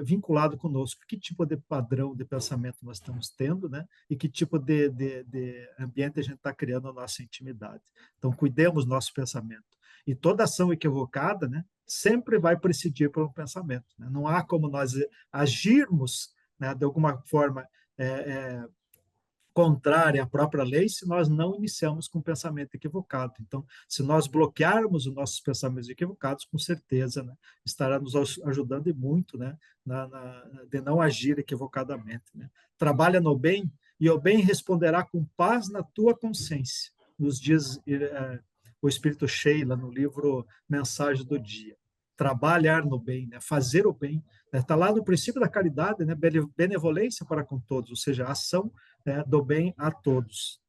vinculado conosco. Que tipo de padrão de pensamento nós estamos tendo, né? E que tipo de ambiente a gente está criando na nossa intimidade. Então, cuidemos do nosso pensamento. E toda ação equivocada, né, sempre vai presidir por um pensamento, né? Não há como nós agirmos, né, de alguma forma contrária à própria lei se nós não iniciamos com um pensamento equivocado. Então, se nós bloquearmos os nossos pensamentos equivocados, com certeza, né, estará nos ajudando e muito, né, de não agir equivocadamente, né? Trabalha no bem e o bem responderá com paz na tua consciência, nos diz o Espírito Sheila no livro Mensagem do Dia. Trabalhar no bem, né, fazer o bem, está lá no princípio da caridade, né, benevolência para com todos, ou seja, a ação, né, do bem a todos.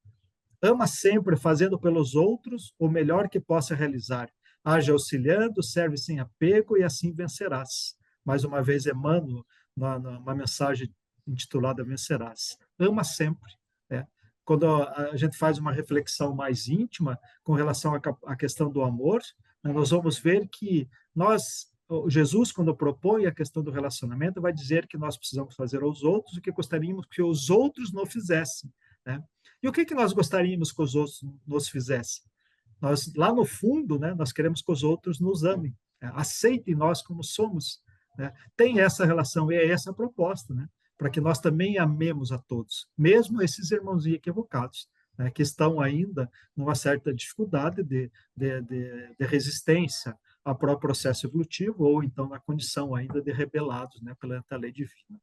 Ama sempre fazendo pelos outros o melhor que possa realizar. Age auxiliando, serve sem apego e assim vencerás. Mais uma vez, Emmanuel, numa mensagem intitulada Vencerás. Ama sempre, né? Quando a gente faz uma reflexão mais íntima com relação à questão do amor, né, nós vamos ver que Jesus, quando propõe a questão do relacionamento, vai dizer que nós precisamos fazer aos outros o que gostaríamos que os outros não fizessem, né? E o que nós gostaríamos que os outros nos fizessem? Nós, lá no fundo, né, nós queremos que os outros nos amem, né? Aceitem nós como somos, né? Tem essa relação e é essa a proposta, né? Para que nós também amemos a todos, mesmo esses irmãozinhos equivocados, né, que estão ainda numa certa dificuldade de resistência ao próprio processo evolutivo ou então na condição ainda de rebelados, né, perante a lei divina.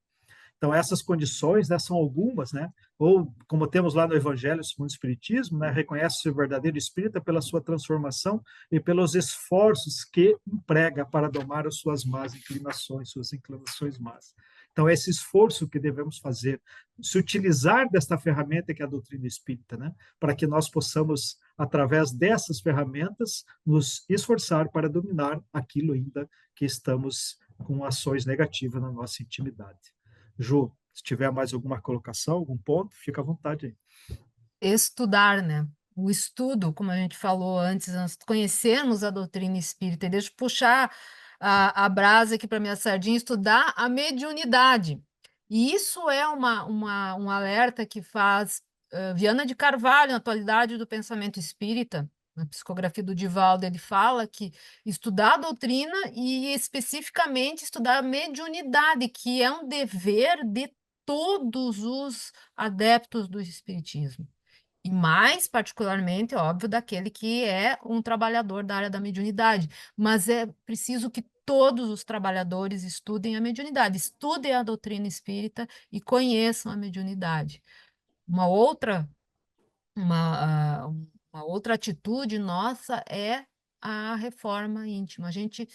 Então, essas condições, né, são algumas, né? Ou, como temos lá no Evangelho segundo o Espiritismo, né, reconhece o verdadeiro espírita pela sua transformação e pelos esforços que emprega para domar as suas más inclinações, suas inclinações más. Então, esse esforço que devemos fazer, se utilizar desta ferramenta que é a doutrina espírita, né, para que nós possamos, através dessas ferramentas, nos esforçar para dominar aquilo ainda que estamos com ações negativas na nossa intimidade. Ju, se tiver mais alguma colocação, algum ponto, fica à vontade aí. Estudar, né? O estudo, como a gente falou antes, nós conhecermos a doutrina espírita, e deixa eu puxar a brasa aqui para minha sardinha, estudar a mediunidade. E isso é um alerta que faz Viana de Carvalho, na atualidade do pensamento espírita, na psicografia do Divaldo, ele fala que estudar a doutrina e especificamente estudar a mediunidade, que é um dever de todos os adeptos do espiritismo. E mais particularmente, óbvio, daquele que é um trabalhador da área da mediunidade. Mas é preciso que todos os trabalhadores estudem a mediunidade, estudem a doutrina espírita e conheçam a mediunidade. Uma outra, uma, uma outra atitude nossa é a reforma íntima. A gente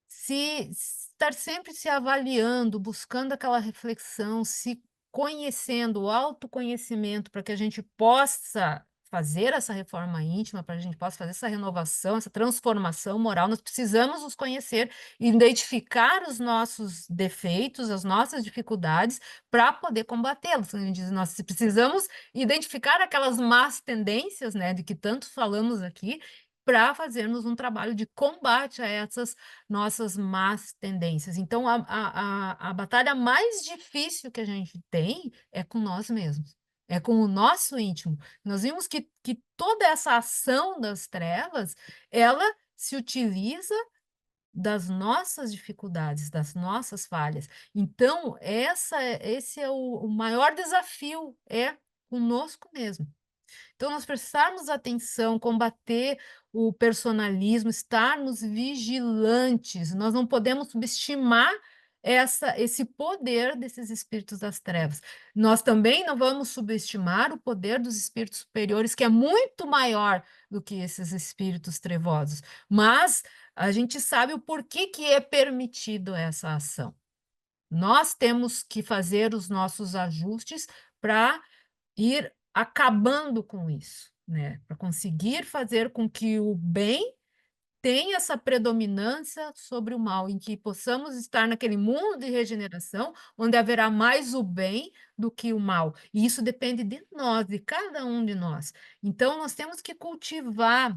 se estar sempre se avaliando, buscando aquela reflexão, se conhecendo, o autoconhecimento, para que a gente possa fazer essa reforma íntima, para a gente possa fazer essa renovação, essa transformação moral, nós precisamos nos conhecer, identificar os nossos defeitos, as nossas dificuldades, para poder combatê-los. A gente diz, nós precisamos identificar aquelas más tendências, né, de que tanto falamos aqui, para fazermos um trabalho de combate a essas nossas más tendências. Então, a batalha mais difícil que a gente tem é com nós mesmos, é com o nosso íntimo. Nós vimos que toda essa ação das trevas, ela se utiliza das nossas dificuldades, das nossas falhas. Então, esse é o maior desafio, é conosco mesmo. Então, nós prestarmos atenção, combater o personalismo, estarmos vigilantes. Nós não podemos subestimar esse poder desses espíritos das trevas. Nós também não vamos subestimar o poder dos espíritos superiores, que é muito maior do que esses espíritos trevosos. Mas a gente sabe o porquê que é permitido essa ação. Nós temos que fazer os nossos ajustes para ir acabando com isso, né? Para conseguir fazer com que o bem tenha essa predominância sobre o mal, em que possamos estar naquele mundo de regeneração, onde haverá mais o bem do que o mal. E isso depende de nós, de cada um de nós. Então, nós temos que cultivar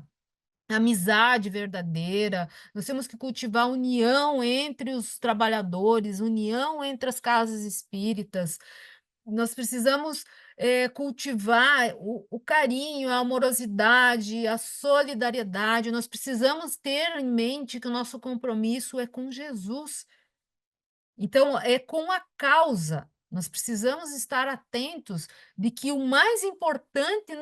amizade verdadeira, nós temos que cultivar união entre os trabalhadores, união entre as casas espíritas, nós precisamos cultivar o carinho, a amorosidade, a solidariedade. Nós precisamos ter em mente que o nosso compromisso é com Jesus. Então, é com a causa. Nós precisamos estar atentos de que o mais importante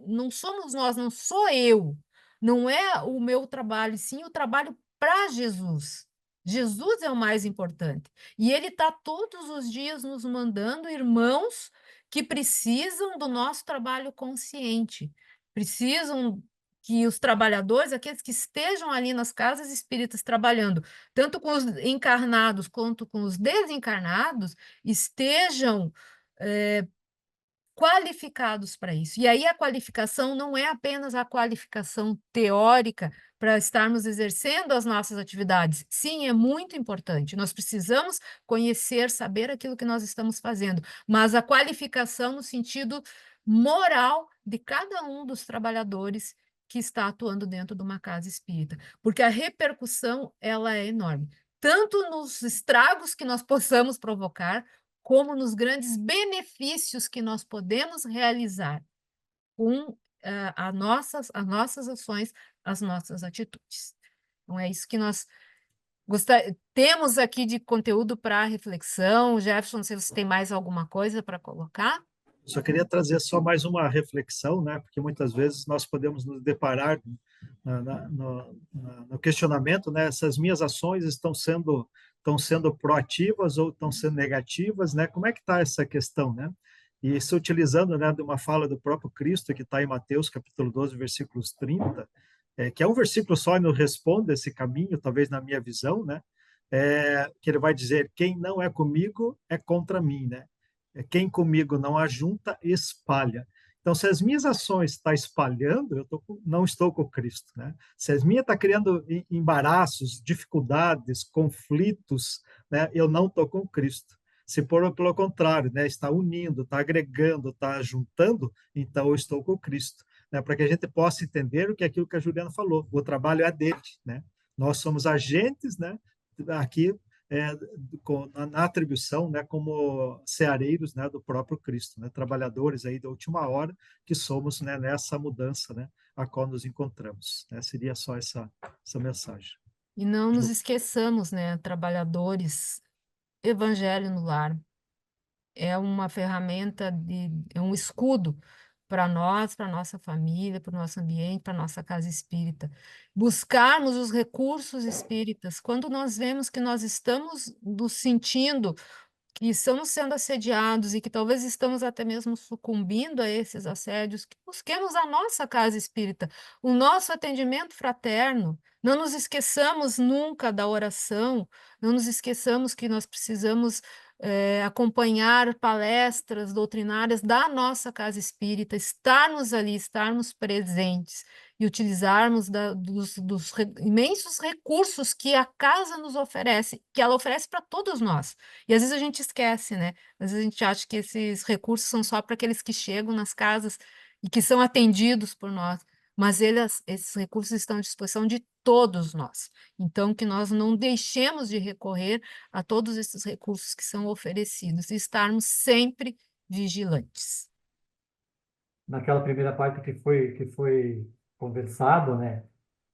não somos nós, não sou eu, não é o meu trabalho, sim o trabalho para Jesus. Jesus é o mais importante. E Ele está todos os dias nos mandando irmãos que precisam do nosso trabalho consciente, precisam que os trabalhadores, aqueles que estejam ali nas casas espíritas trabalhando, tanto com os encarnados quanto com os desencarnados, estejam qualificados para isso. E aí a qualificação não é apenas a qualificação teórica para estarmos exercendo as nossas atividades. Sim, é muito importante. Nós precisamos conhecer, saber aquilo que nós estamos fazendo, mas a qualificação no sentido moral de cada um dos trabalhadores que está atuando dentro de uma casa espírita, porque a repercussão ela é enorme, tanto nos estragos que nós possamos provocar, como nos grandes benefícios que nós podemos realizar com as nossas ações, as nossas atitudes. Então, é isso que nós temos aqui de conteúdo para reflexão. Jefferson, não sei se você tem mais alguma coisa para colocar. Só queria trazer só mais uma reflexão, né? Porque muitas vezes nós podemos nos deparar no questionamento, né? Essas minhas ações estão sendo proativas ou estão sendo negativas, né? Como é que está essa questão, né? E se utilizando, né, de uma fala do próprio Cristo que está em Mateus capítulo 12, versículos 30, que é um versículo só e não responde esse caminho, talvez na minha visão, né? Que ele vai dizer: quem não é comigo é contra mim, né? Quem comigo não ajunta, espalha. Então, se as minhas ações estão espalhando, não estou com Cristo, né? Se as minhas estão criando embaraços, dificuldades, conflitos, né? Eu não estou com Cristo. Se pelo contrário, né? Está unindo, está agregando, está juntando, então eu estou com Cristo, né? Para que a gente possa entender o que é aquilo que a Juliana falou. O trabalho é dele, né? Nós somos agentes, né? Aqui é, na atribuição, né, como ceareiros, né, do próprio Cristo, né, trabalhadores aí da última hora que somos, né, nessa mudança, né, a qual nos encontramos, né, seria só essa mensagem. E não nos esqueçamos, né, trabalhadores, Evangelho no lar é uma ferramenta é um escudo para nós, para nossa família, para o nosso ambiente, para nossa casa espírita. Buscarmos os recursos espíritas quando nós vemos que nós estamos nos sentindo que estamos sendo assediados e que talvez estamos até mesmo sucumbindo a esses assédios, que busquemos a nossa casa espírita, o nosso atendimento fraterno. Não nos esqueçamos nunca da oração, não nos esqueçamos que nós precisamos acompanhar palestras doutrinárias da nossa casa espírita, estarmos ali, estarmos presentes e utilizarmos dos imensos recursos que a casa nos oferece, que ela oferece para todos nós. E às vezes a gente esquece, né? Às vezes a gente acha que esses recursos são só para aqueles que chegam nas casas e que são atendidos por nós. Mas esses recursos estão à disposição de todos nós. Então, que nós não deixemos de recorrer a todos esses recursos que são oferecidos e estarmos sempre vigilantes. Naquela primeira parte que foi conversado, né,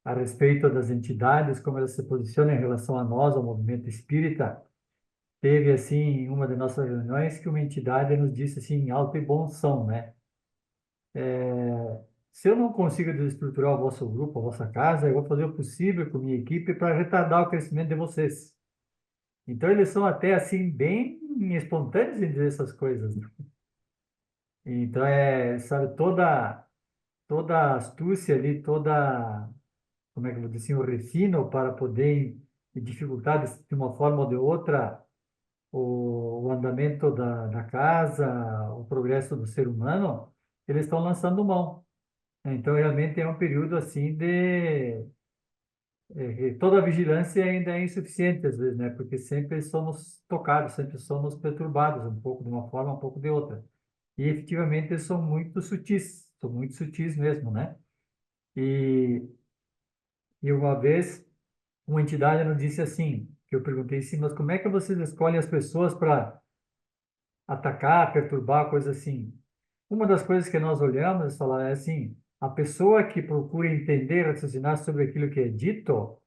a respeito das entidades, como elas se posicionam em relação a nós, ao movimento espírita, teve, assim, uma de nossas reuniões que uma entidade nos disse, assim, alto e bom som, né? Se eu não consigo desestruturar o vosso grupo, a vossa casa, eu vou fazer o possível com minha equipe para retardar o crescimento de vocês. Então, eles são até, assim, bem espontâneos em dizer essas coisas, né? Então, sabe, toda a astúcia ali, como é que eu vou dizer assim, o refino para poder dificultar de uma forma ou de outra o andamento da casa, o progresso do ser humano, eles estão lançando mão. Então, realmente é um período assim toda a vigilância ainda é insuficiente às vezes, né? Porque sempre somos tocados, sempre somos perturbados, um pouco de uma forma, um pouco de outra. E efetivamente eles são muito sutis mesmo, né? E, e uma vez uma entidade nos disse assim, que eu perguntei assim, mas como é que vocês escolhem as pessoas para atacar, perturbar, coisa assim? Uma das coisas que nós olhamos, falar é assim, a pessoa que procura entender, raciocinar sobre aquilo que é dito,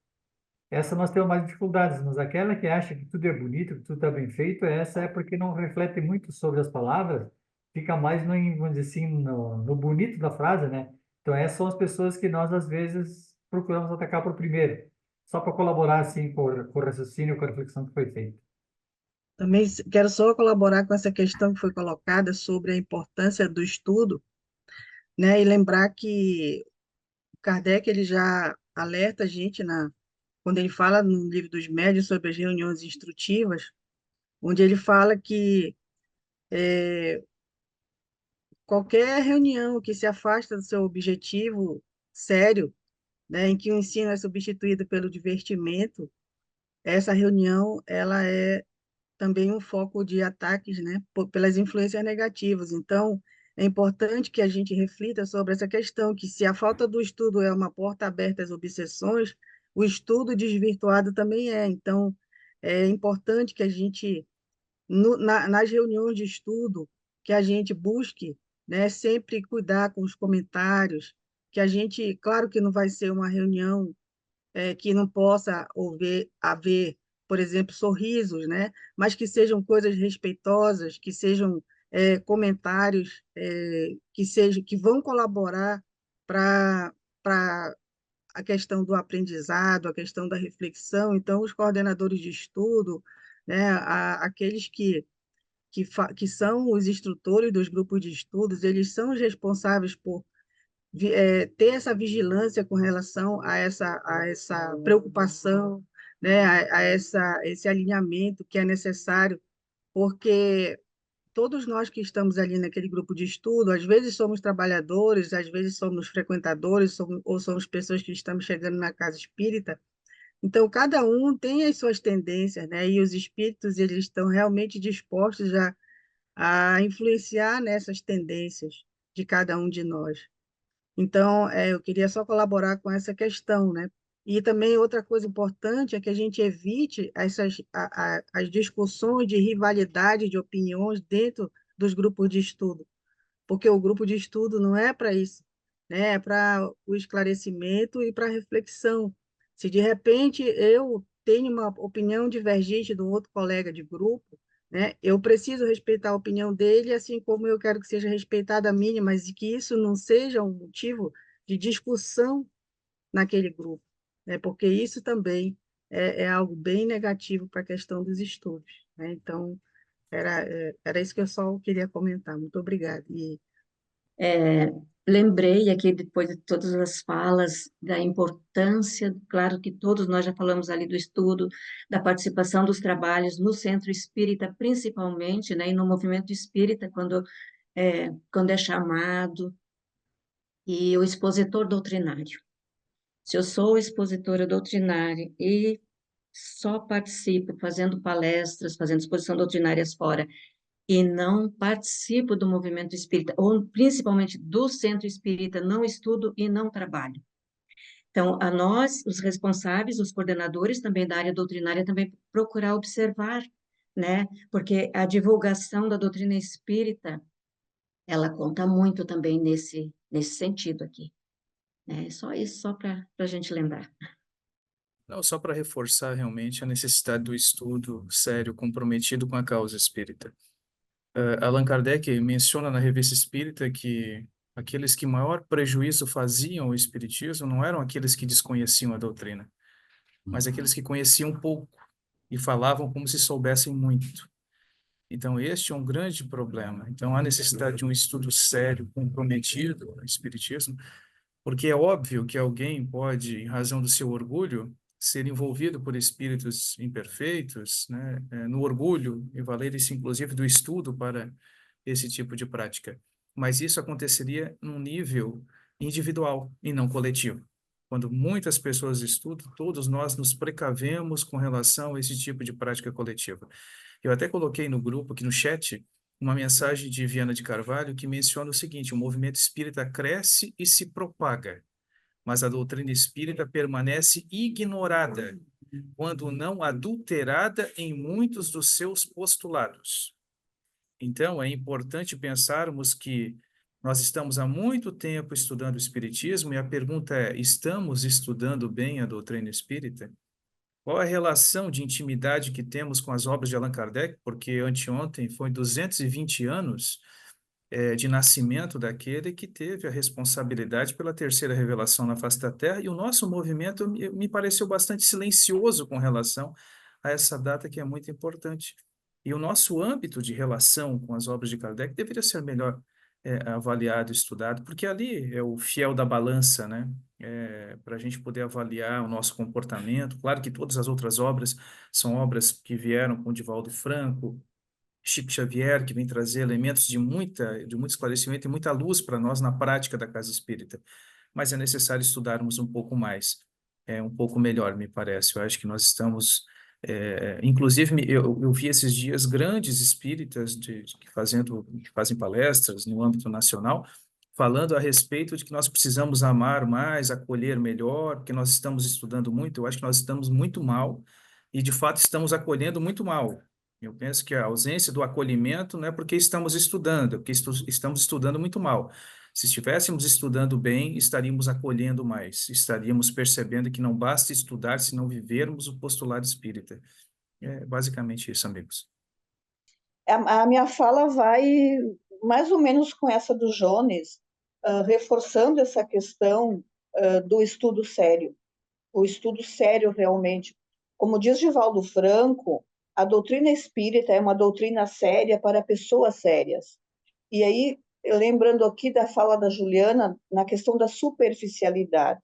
essa nós temos mais dificuldades, mas aquela que acha que tudo é bonito, que tudo está bem feito, essa é porque não reflete muito sobre as palavras, fica mais no, vamos dizer assim, no bonito da frase, né? Então essas são as pessoas que nós às vezes procuramos atacar por primeiro, só para colaborar assim com o raciocínio, com a reflexão que foi feita. Também quero só colaborar com essa questão que foi colocada sobre a importância do estudo, né? E lembrar que Kardec ele já alerta a gente quando ele fala no livro dos médiuns sobre as reuniões instrutivas, onde ele fala que qualquer reunião que se afasta do seu objetivo sério, né, em que o ensino é substituído pelo divertimento, essa reunião ela é também um foco de ataques, né, pelas influências negativas. Então, é importante que a gente reflita sobre essa questão, que se a falta do estudo é uma porta aberta às obsessões, o estudo desvirtuado também é. Então, é importante que a gente, nas reuniões de estudo, que a gente busque, né, sempre cuidar com os comentários, que a gente, claro que não vai ser uma reunião que não possa haver, por exemplo, sorrisos, né? Mas que sejam coisas respeitosas, que sejam comentários que vão colaborar para a questão do aprendizado, a questão da reflexão. Então, os coordenadores de estudo, né, aqueles que são os instrutores dos grupos de estudos, eles são os responsáveis por ter essa vigilância com relação a essa preocupação, né, esse alinhamento que é necessário, porque todos nós que estamos ali naquele grupo de estudo, às vezes somos trabalhadores, às vezes somos frequentadores, ou somos pessoas que estamos chegando na casa espírita. Então, cada um tem as suas tendências, né? E os espíritos, eles estão realmente dispostos a influenciar nessas tendências de cada um de nós. Então, eu queria só colaborar com essa questão, né? E também outra coisa importante é que a gente evite as discussões de rivalidade de opiniões dentro dos grupos de estudo, porque o grupo de estudo não é para isso, né? É para o esclarecimento e para a reflexão. Se de repente eu tenho uma opinião divergente do outro colega de grupo, né? Eu preciso respeitar a opinião dele, assim como eu quero que seja respeitada a minha, mas de que isso não seja um motivo de discussão naquele grupo, né? Porque isso também é algo bem negativo para a questão dos estudos, né? Então, era isso que eu só queria comentar. Muito obrigada. E É, lembrei aqui, depois de todas as falas, da importância, claro que todos nós já falamos ali do estudo, da participação dos trabalhos no centro espírita, principalmente, né, e no movimento espírita, quando é chamado, e o expositor doutrinário. Se eu sou expositora doutrinária e só participo fazendo palestras, fazendo exposição doutrinárias fora, e não participo do movimento espírita, ou principalmente do centro espírita, não estudo e não trabalho. Então, a nós, os responsáveis, os coordenadores também da área doutrinária, também procurar observar, né? Porque a divulgação da doutrina espírita, ela conta muito também nesse sentido aqui, né? Só isso, só para a gente lembrar. Não, só para reforçar realmente a necessidade do estudo sério, comprometido com a causa espírita. Allan Kardec menciona na Revista Espírita que aqueles que maior prejuízo faziam ao espiritismo não eram aqueles que desconheciam a doutrina, mas aqueles que conheciam pouco e falavam como se soubessem muito. Então, este é um grande problema. Então, há necessidade de um estudo sério, comprometido no espiritismo, porque é óbvio que alguém pode, em razão do seu orgulho, ser envolvido por espíritos imperfeitos, né, no orgulho, e valer-se inclusive do estudo para esse tipo de prática. Mas isso aconteceria num nível individual e não coletivo. Quando muitas pessoas estudam, todos nós nos precavemos com relação a esse tipo de prática coletiva. Eu até coloquei no grupo, aqui no chat, uma mensagem de Viana de Carvalho que menciona o seguinte: o movimento espírita cresce e se propaga, mas a doutrina espírita permanece ignorada, quando não adulterada em muitos dos seus postulados. Então, é importante pensarmos que nós estamos há muito tempo estudando o espiritismo e a pergunta é: estamos estudando bem a doutrina espírita? Qual a relação de intimidade que temos com as obras de Allan Kardec? Porque anteontem foi 220 anos de nascimento daquele que teve a responsabilidade pela terceira revelação na face da Terra, e o nosso movimento me pareceu bastante silencioso com relação a essa data que é muito importante. E o nosso âmbito de relação com as obras de Kardec deveria ser melhor avaliado, estudado, porque ali é o fiel da balança, né? Para a gente poder avaliar o nosso comportamento. Claro que todas as outras obras são obras que vieram com o Divaldo Franco, Chico Xavier, que vem trazer elementos de muito esclarecimento e muita luz para nós na prática da casa espírita. Mas é necessário estudarmos um pouco mais, um pouco melhor, me parece. Eu acho que nós estamos... inclusive, eu vi esses dias grandes espíritas que fazem palestras no âmbito nacional, falando a respeito de que nós precisamos amar mais, acolher melhor, porque nós estamos estudando muito. Eu acho que nós estamos muito mal e, de fato, estamos acolhendo muito mal. Eu penso que a ausência do acolhimento não é porque estamos estudando, é porque estamos estudando muito mal. Se estivéssemos estudando bem, estaríamos acolhendo mais, estaríamos percebendo que não basta estudar se não vivermos o postulado espírita. É basicamente isso, amigos. A minha fala vai mais ou menos com essa do Jones, reforçando essa questão do estudo sério. O estudo sério realmente. Como diz Divaldo Franco, a doutrina espírita é uma doutrina séria para pessoas sérias. E aí, lembrando aqui da fala da Juliana, na questão da superficialidade.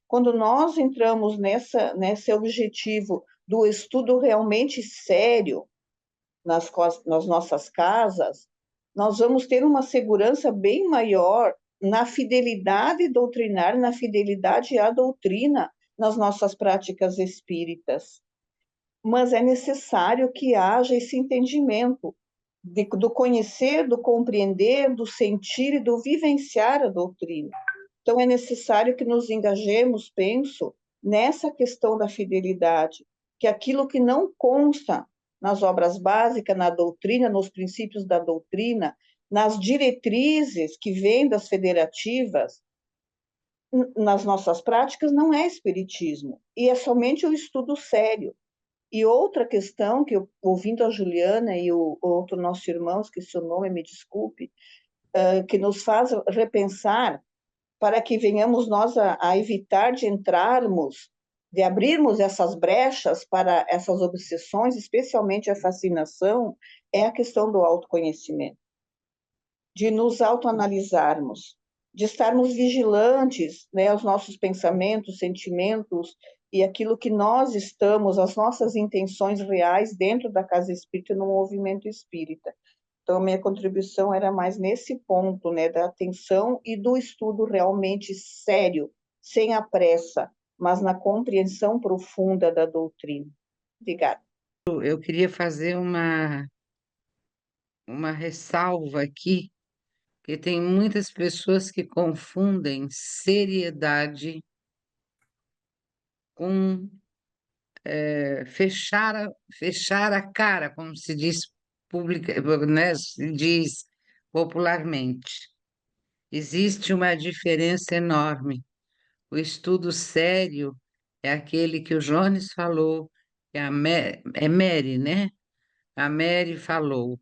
Quando nós entramos nesse objetivo do estudo realmente sério, nas nossas casas, nós vamos ter uma segurança bem maior na fidelidade doutrinária, na fidelidade à doutrina nas nossas práticas espíritas. Mas é necessário que haja esse entendimento do conhecer, do compreender, do sentir e do vivenciar a doutrina. Então, é necessário que nos engajemos, penso, nessa questão da fidelidade, que aquilo que não consta nas obras básicas, na doutrina, nos princípios da doutrina, nas diretrizes que vêm das federativas, nas nossas práticas, não é espiritismo, e é somente o estudo sério. E outra questão que eu, ouvindo a Juliana e o outro nosso irmão, esqueci o nome, me desculpe, que nos faz repensar para que venhamos nós a evitar de entrarmos, de abrirmos essas brechas para essas obsessões, especialmente a fascinação, é a questão do autoconhecimento, de nos autoanalisarmos, de estarmos vigilantes, né, aos nossos pensamentos, sentimentos e aquilo que nós estamos, as nossas intenções reais dentro da casa espírita e no movimento espírita. Então, minha contribuição era mais nesse ponto, né, da atenção e do estudo realmente sério, sem a pressa, mas na compreensão profunda da doutrina. Obrigada. Eu queria fazer uma ressalva aqui, que tem muitas pessoas que confundem seriedade com fechar a cara, como se diz, né, se diz popularmente. Existe uma diferença enorme. O estudo sério é aquele que o Jones falou, que é Mary, né? A Mary falou,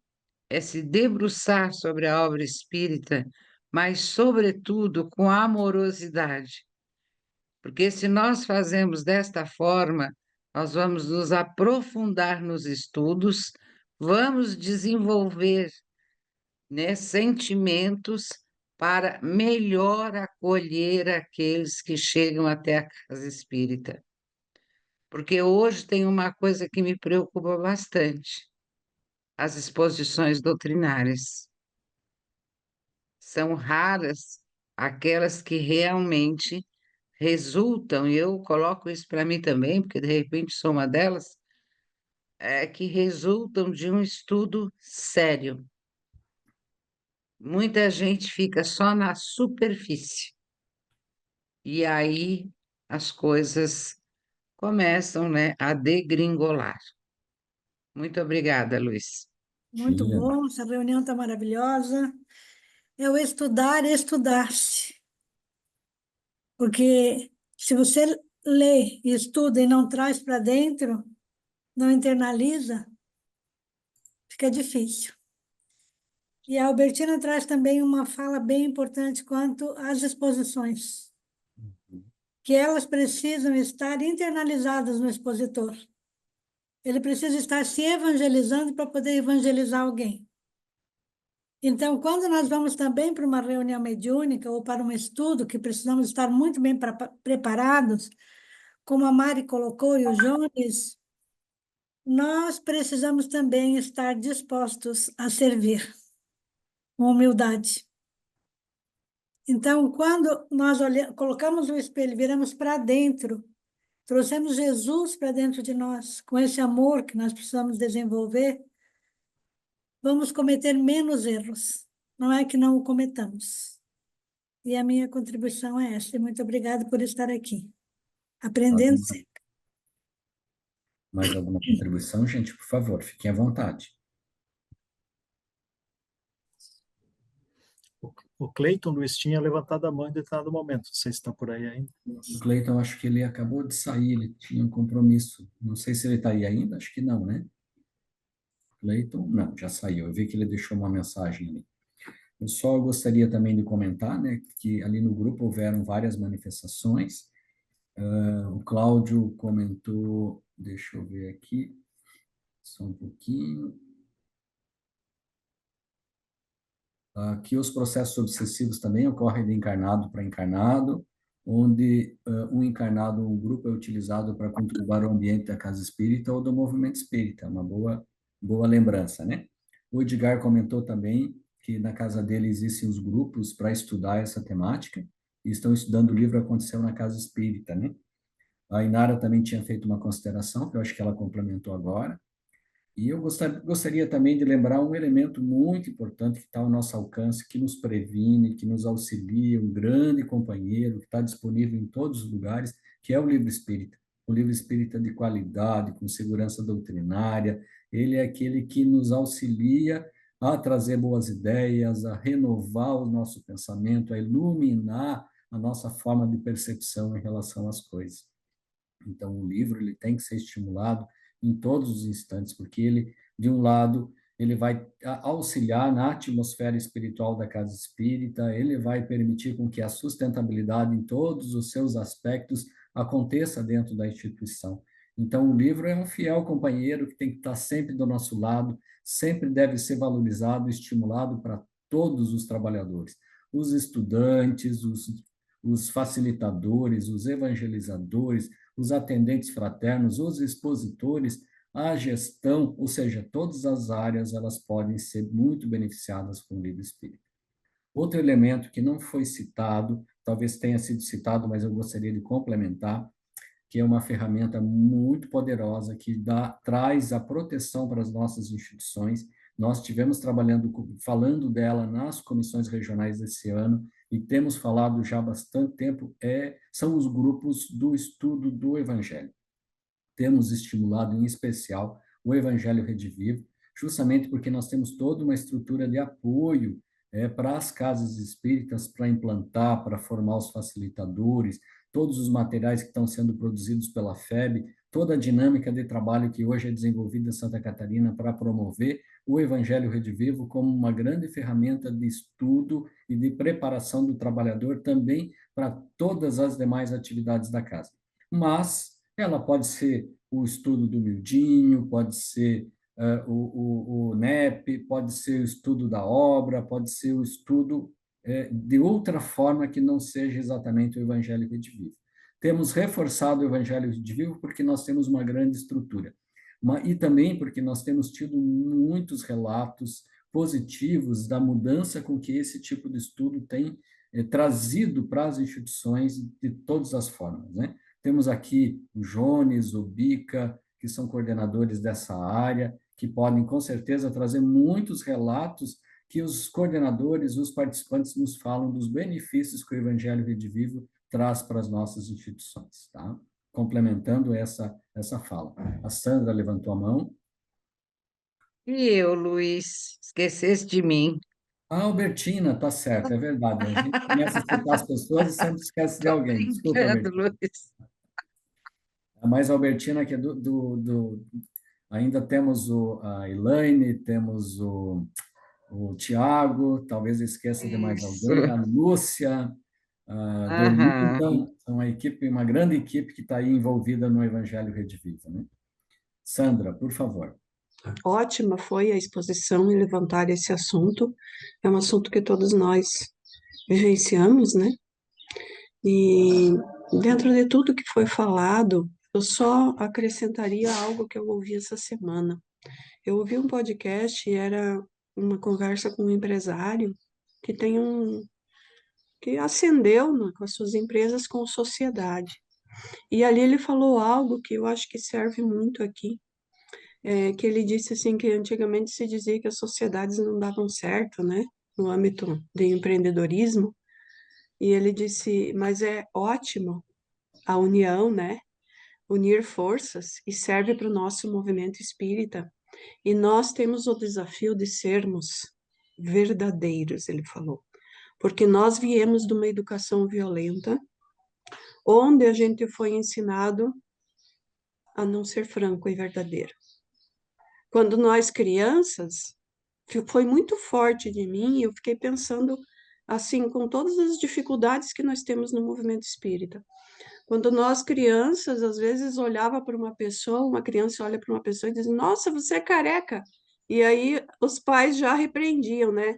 é se debruçar sobre a obra espírita, mas, sobretudo, com amorosidade. Porque se nós fazemos desta forma, nós vamos nos aprofundar nos estudos, vamos desenvolver, né, sentimentos para melhor acolher aqueles que chegam até a casa espírita. Porque hoje tem uma coisa que me preocupa bastante: as exposições doutrinárias. São raras aquelas que realmente resultam, e eu coloco isso para mim também, porque de repente sou uma delas, que resultam de um estudo sério. Muita gente fica só na superfície, e aí as coisas começam, né, a degringolar. Muito obrigada, Luiz. Muito bom, essa reunião está maravilhosa. É o estudar e estudar-se. Porque se você lê e estuda e não traz para dentro, não internaliza, fica difícil. E a Albertina traz também uma fala bem importante quanto às exposições, que elas precisam estar internalizadas no expositor. Ele precisa estar se evangelizando para poder evangelizar alguém. Então, quando nós vamos também para uma reunião mediúnica ou para um estudo, que precisamos estar muito bem preparados, como a Mari colocou e o Jones, nós precisamos também estar dispostos a servir, com humildade. Então, quando nós colocamos o espelho, viramos para dentro, trouxemos Jesus para dentro de nós, com esse amor que nós precisamos desenvolver, vamos cometer menos erros. Não é que não o cometamos. E a minha contribuição é essa. Muito obrigada por estar aqui, aprendendo sempre. Mais alguma contribuição, gente? Por favor, fiquem à vontade. O Cleiton Luiz tinha levantado a mão em determinado momento. Não sei se está por aí ainda. O Cleiton, acho que ele acabou de sair, ele tinha um compromisso. Não sei se ele está aí ainda, acho que não, né? Cleiton, não, já saiu. Eu vi que ele deixou uma mensagem ali. Eu só gostaria também de comentar, né, que ali no grupo houveram várias manifestações. O Cláudio comentou, deixa eu ver aqui, só um pouquinho. Que os processos obsessivos também ocorrem de encarnado para encarnado, onde um grupo é utilizado para controlar o ambiente da casa espírita ou do movimento espírita. Uma boa Boa lembrança, né? O Edgar comentou também que na casa dele existem os grupos para estudar essa temática, e estão estudando o livro Aconteceu na Casa Espírita, né? A Inara também tinha feito uma consideração, que eu acho que ela complementou agora, e eu gostaria também de lembrar um elemento muito importante que está ao nosso alcance, que nos previne, que nos auxilia, um grande companheiro que está disponível em todos os lugares, que é o livro espírita. O livro espírita de qualidade, com segurança doutrinária, ele é aquele que nos auxilia a trazer boas ideias, a renovar o nosso pensamento, a iluminar a nossa forma de percepção em relação às coisas. Então, o livro ele tem que ser estimulado em todos os instantes, porque ele, de um lado, ele vai auxiliar na atmosfera espiritual da casa espírita, ele vai permitir com que a sustentabilidade em todos os seus aspectos aconteça dentro da instituição. Então, o livro é um fiel companheiro que tem que estar sempre do nosso lado, sempre deve ser valorizado, estimulado para todos os trabalhadores, os estudantes, os facilitadores, os evangelizadores, os atendentes fraternos, os expositores, a gestão, ou seja, todas as áreas, elas podem ser muito beneficiadas com o livro espírita. Outro elemento que não foi citado, talvez tenha sido citado, mas eu gostaria de complementar, que é uma ferramenta muito poderosa que traz a proteção para as nossas instituições. Nós tivemos falando dela nas comissões regionais desse ano e temos falado já há bastante tempo, são os grupos do estudo do Evangelho. Temos estimulado, em especial, o Evangelho Redivivo, justamente porque nós temos toda uma estrutura de apoio para as casas espíritas, para implantar, para formar os facilitadores, todos os materiais que estão sendo produzidos pela FEB, toda a dinâmica de trabalho que hoje é desenvolvida em Santa Catarina para promover o Evangelho Redivivo como uma grande ferramenta de estudo e de preparação do trabalhador também para todas as demais atividades da casa. Mas ela pode ser o estudo do miudinho, pode ser o NEP, pode ser o estudo da obra, pode ser o estudo de outra forma que não seja exatamente o Evangelho Redivivo. Temos reforçado o Evangelho Redivivo porque nós temos uma grande estrutura, e também porque nós temos tido muitos relatos positivos da mudança com que esse tipo de estudo tem trazido para as instituições de todas as formas, né? Temos aqui o Jones, o Bica, que são coordenadores dessa área, que podem, com certeza, trazer muitos relatos que os coordenadores, os participantes nos falam dos benefícios que o Evangelho Redivivo traz para as nossas instituições, tá? Complementando essa fala. A Sandra levantou a mão. E eu, Luiz, esqueceste de mim. A Albertina, tá certo, é verdade. A gente começa a citar as pessoas e sempre esquece de alguém. Desculpa, Brincando, Albertina. Luiz. Mas a Albertina, que é ainda temos a Elaine, temos o Tiago, talvez eu esqueça de mais Isso. alguém, a Lúcia, a Aham. Dormita, são uma grande equipe que está aí envolvida no Evangelho Redivivo, né? Sandra, por favor. Ótima foi a exposição e levantar esse assunto. É um assunto que todos nós vivenciamos, né? E dentro de tudo que foi falado, eu só acrescentaria algo que eu ouvi essa semana. Eu ouvi um podcast e era uma conversa com um empresário que que ascendeu, né, com as suas empresas com sociedade. E ali ele falou algo que eu acho que serve muito aqui, que ele disse assim que antigamente se dizia que as sociedades não davam certo, né, no âmbito de empreendedorismo, e ele disse, mas é ótimo a união, né, unir forças e serve para o nosso movimento espírita, e nós temos o desafio de sermos verdadeiros, ele falou, porque nós viemos de uma educação violenta, onde a gente foi ensinado a não ser franco e verdadeiro. Quando nós crianças, foi muito forte de mim, eu fiquei pensando assim, com todas as dificuldades que nós temos no movimento espírita. Quando nós crianças, às vezes olhava para uma pessoa, uma criança olha para uma pessoa e diz, nossa, você é careca. E aí os pais já repreendiam, né?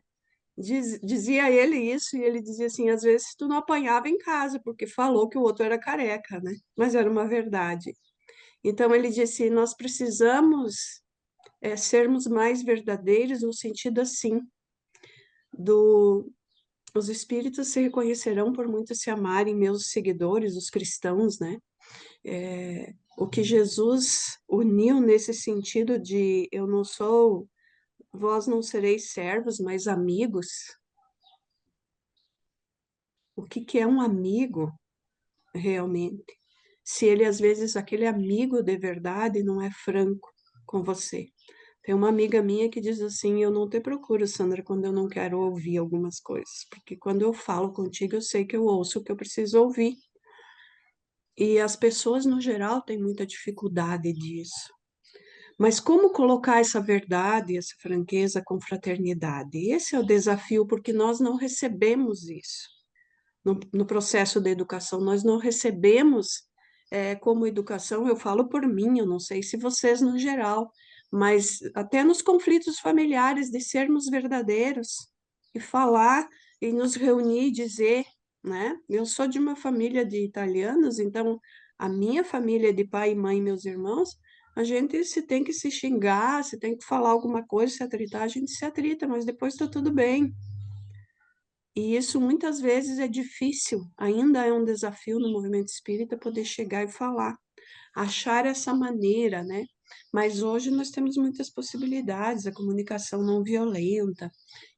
Dizia ele isso, e ele dizia assim, às vezes tu não apanhava em casa, porque falou que o outro era careca, né? Mas era uma verdade. Então ele disse, nós precisamos sermos mais verdadeiros no sentido assim, os espíritos se reconhecerão por muito se amarem, meus seguidores, os cristãos, né? O que Jesus uniu nesse sentido de eu não sou, vós não sereis servos, mas amigos. O que é um amigo realmente? Se ele, às vezes, aquele amigo de verdade não é franco com você. Tem uma amiga minha que diz assim, eu não te procuro, Sandra, quando eu não quero ouvir algumas coisas, porque quando eu falo contigo, eu sei que eu ouço o que eu preciso ouvir. E as pessoas, no geral, têm muita dificuldade disso. Mas como colocar essa verdade, essa franqueza com fraternidade? Esse é o desafio, porque nós não recebemos isso. No processo da educação, nós não recebemos como educação, eu falo por mim, eu não sei se vocês no geral, mas até nos conflitos familiares, de sermos verdadeiros e falar e nos reunir e dizer, né? Eu sou de uma família de italianos, então a minha família de pai, mãe e meus irmãos, a gente se tem que se xingar, se tem que falar alguma coisa, se atritar, a gente se atrita, mas depois está tudo bem. E isso muitas vezes é difícil, ainda é um desafio no movimento espírita poder chegar e falar, achar essa maneira, né? Mas hoje nós temos muitas possibilidades, a comunicação não violenta,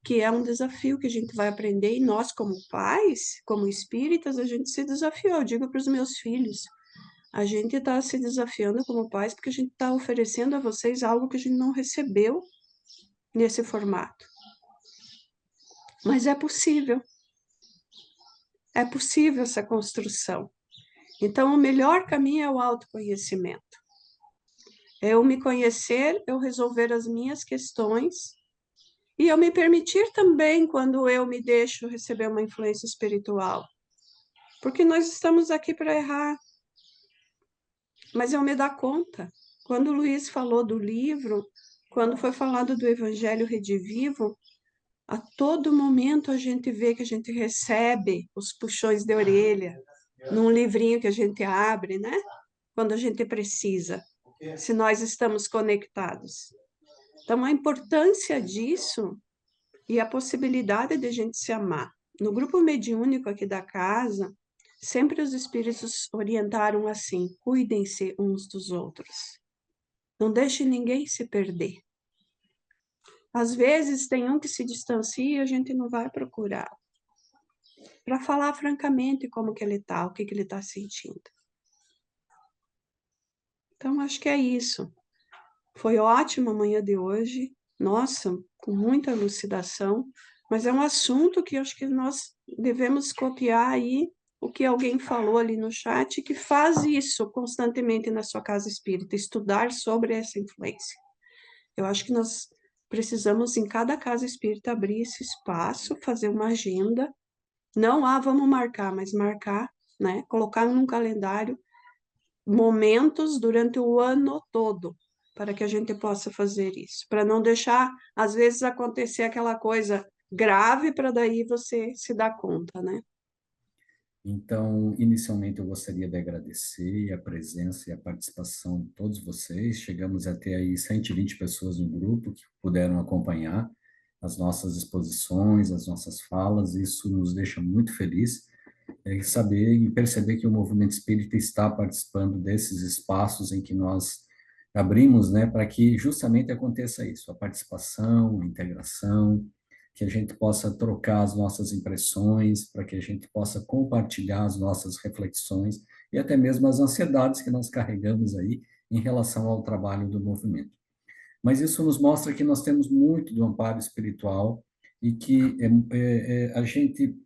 que é um desafio que a gente vai aprender, e nós, como pais, como espíritas, a gente se desafiou. Eu digo para os meus filhos, a gente está se desafiando como pais porque a gente está oferecendo a vocês algo que a gente não recebeu nesse formato. Mas é possível essa construção. Então, o melhor caminho é o autoconhecimento. É eu me conhecer, eu resolver as minhas questões e eu me permitir também quando eu me deixo receber uma influência espiritual. Porque nós estamos aqui para errar. Mas eu me dou conta. Quando o Luiz falou do livro, quando foi falado do Evangelho Redivivo, a todo momento a gente vê que a gente recebe os puxões de orelha num livrinho que a gente abre, né? Quando a gente precisa, se nós estamos conectados. Então, a importância disso e a possibilidade de a gente se amar. No grupo mediúnico aqui da casa, sempre os espíritos orientaram assim, cuidem-se uns dos outros. Não deixe ninguém se perder. Às vezes tem um que se distancia e a gente não vai procurar. Para falar francamente como que ele está, o que ele está sentindo. Então, acho que é isso. Foi ótima a manhã de hoje. Nossa, com muita elucidação. Mas é um assunto que acho que nós devemos copiar aí o que alguém falou ali no chat, que faz isso constantemente na sua casa espírita, estudar sobre essa influência. Eu acho que nós precisamos, em cada casa espírita, abrir esse espaço, fazer uma agenda. Não, vamos marcar, mas marcar, né? Colocar num calendário momentos durante o ano todo, para que a gente possa fazer isso. Para não deixar, às vezes, acontecer aquela coisa grave, para daí você se dar conta, né? Então, inicialmente, eu gostaria de agradecer a presença e a participação de todos vocês. Chegamos a ter aí 120 pessoas no grupo que puderam acompanhar as nossas exposições, as nossas falas. Isso nos deixa muito felizes, saber e perceber que o movimento espírita está participando desses espaços em que nós abrimos, né, para que justamente aconteça isso, a participação, a integração, que a gente possa trocar as nossas impressões, para que a gente possa compartilhar as nossas reflexões e até mesmo as ansiedades que nós carregamos aí em relação ao trabalho do movimento. Mas isso nos mostra que nós temos muito do amparo espiritual e que a gente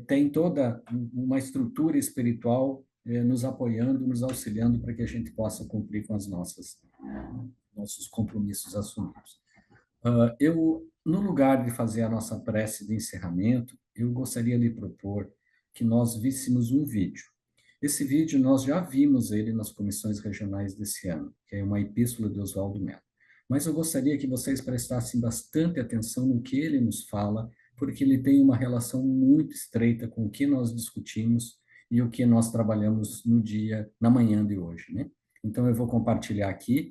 tem toda uma estrutura espiritual nos apoiando, nos auxiliando para que a gente possa cumprir com as nossos compromissos assumidos. No lugar de fazer a nossa prece de encerramento, eu gostaria de propor que nós víssemos um vídeo. Esse vídeo nós já vimos ele nas comissões regionais desse ano, que é uma epístola de Oswaldo Mello. Mas eu gostaria que vocês prestassem bastante atenção no que ele nos fala, porque ele tem uma relação muito estreita com o que nós discutimos e o que nós trabalhamos na manhã de hoje, né? Então eu vou compartilhar aqui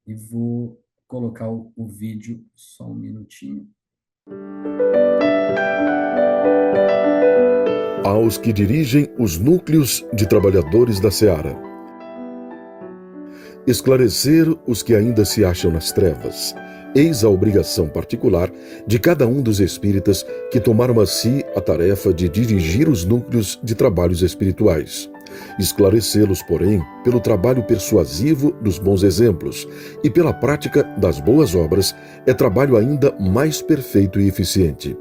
e vou colocar o vídeo só um minutinho. Aos que dirigem os núcleos de trabalhadores da seara. Esclarecer os que ainda se acham nas trevas. Eis a obrigação particular de cada um dos espíritas que tomaram a si a tarefa de dirigir os núcleos de trabalhos espirituais. Esclarecê-los, porém, pelo trabalho persuasivo dos bons exemplos e pela prática das boas obras, é trabalho ainda mais perfeito e eficiente.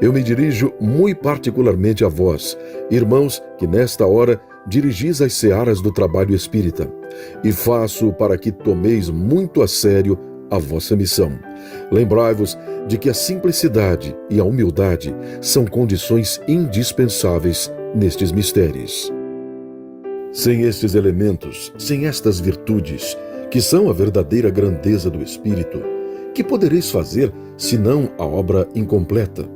Eu me dirijo muito particularmente a vós, irmãos, que nesta hora dirigis as searas do trabalho espírita, e faço para que tomeis muito a sério a vossa missão. Lembrai-vos de que a simplicidade e a humildade são condições indispensáveis nestes mistérios. Sem estes elementos, sem estas virtudes, que são a verdadeira grandeza do espírito, que podereis fazer, senão a obra incompleta?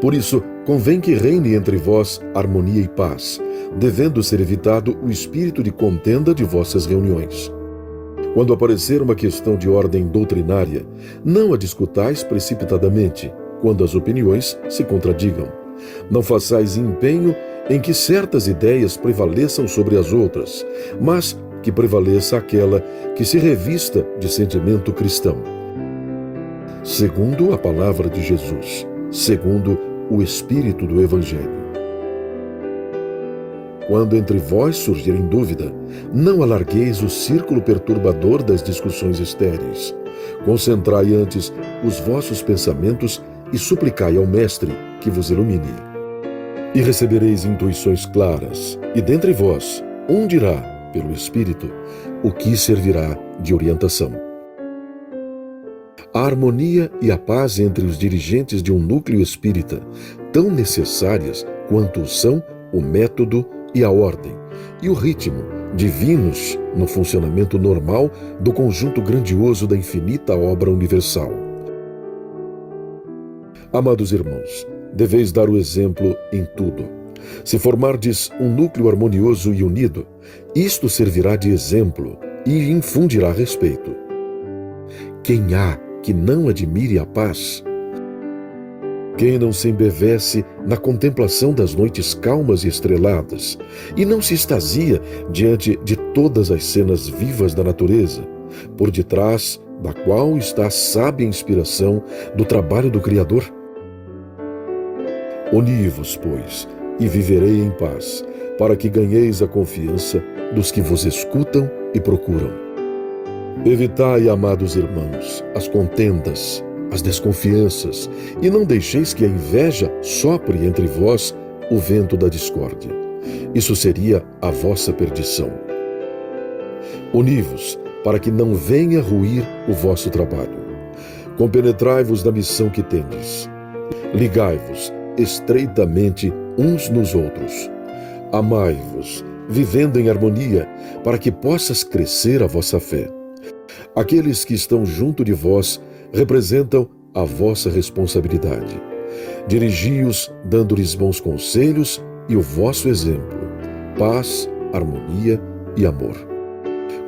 Por isso, convém que reine entre vós harmonia e paz, devendo ser evitado o espírito de contenda de vossas reuniões. Quando aparecer uma questão de ordem doutrinária, não a discutais precipitadamente, quando as opiniões se contradigam. Não façais empenho em que certas ideias prevaleçam sobre as outras, mas que prevaleça aquela que se revista de sentimento cristão. Segundo a palavra de Jesus, segundo o Espírito do Evangelho. Quando entre vós surgirem dúvida, não alargueis o círculo perturbador das discussões estéreis. Concentrai antes os vossos pensamentos e suplicai ao Mestre que vos ilumine. E recebereis intuições claras, e dentre vós, um dirá, pelo Espírito, o que servirá de orientação. A harmonia e a paz entre os dirigentes de um núcleo espírita, tão necessárias quanto são o método e a ordem, e o ritmo, divinos no funcionamento normal do conjunto grandioso da infinita obra universal. Amados irmãos, deveis dar o exemplo em tudo. Se formardes um núcleo harmonioso e unido, isto servirá de exemplo e infundirá respeito. Quem há que não admire a paz? Quem não se embevece na contemplação das noites calmas e estreladas, e não se extasia diante de todas as cenas vivas da natureza, por detrás da qual está a sábia inspiração do trabalho do Criador? Uni-vos, pois, e viverei em paz, para que ganheis a confiança dos que vos escutam e procuram. Evitai, amados irmãos, as contendas, as desconfianças, e não deixeis que a inveja sopre entre vós o vento da discórdia. Isso seria a vossa perdição. Uni-vos, para que não venha ruir o vosso trabalho. Compenetrai-vos da missão que tendes. Ligai-vos estreitamente uns nos outros. Amai-vos, vivendo em harmonia, para que possas crescer a vossa fé. Aqueles que estão junto de vós representam a vossa responsabilidade. Dirigi-os dando-lhes bons conselhos e o vosso exemplo, paz, harmonia e amor.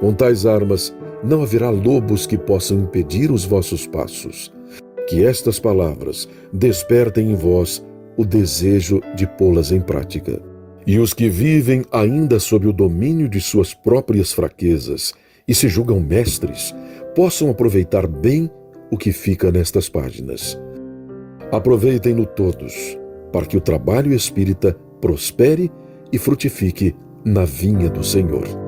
Com tais armas não haverá lobos que possam impedir os vossos passos. Que estas palavras despertem em vós o desejo de pô-las em prática. E os que vivem ainda sob o domínio de suas próprias fraquezas e se julgam mestres, possam aproveitar bem o que fica nestas páginas. Aproveitem-no todos, para que o trabalho espírita prospere e frutifique na vinha do Senhor.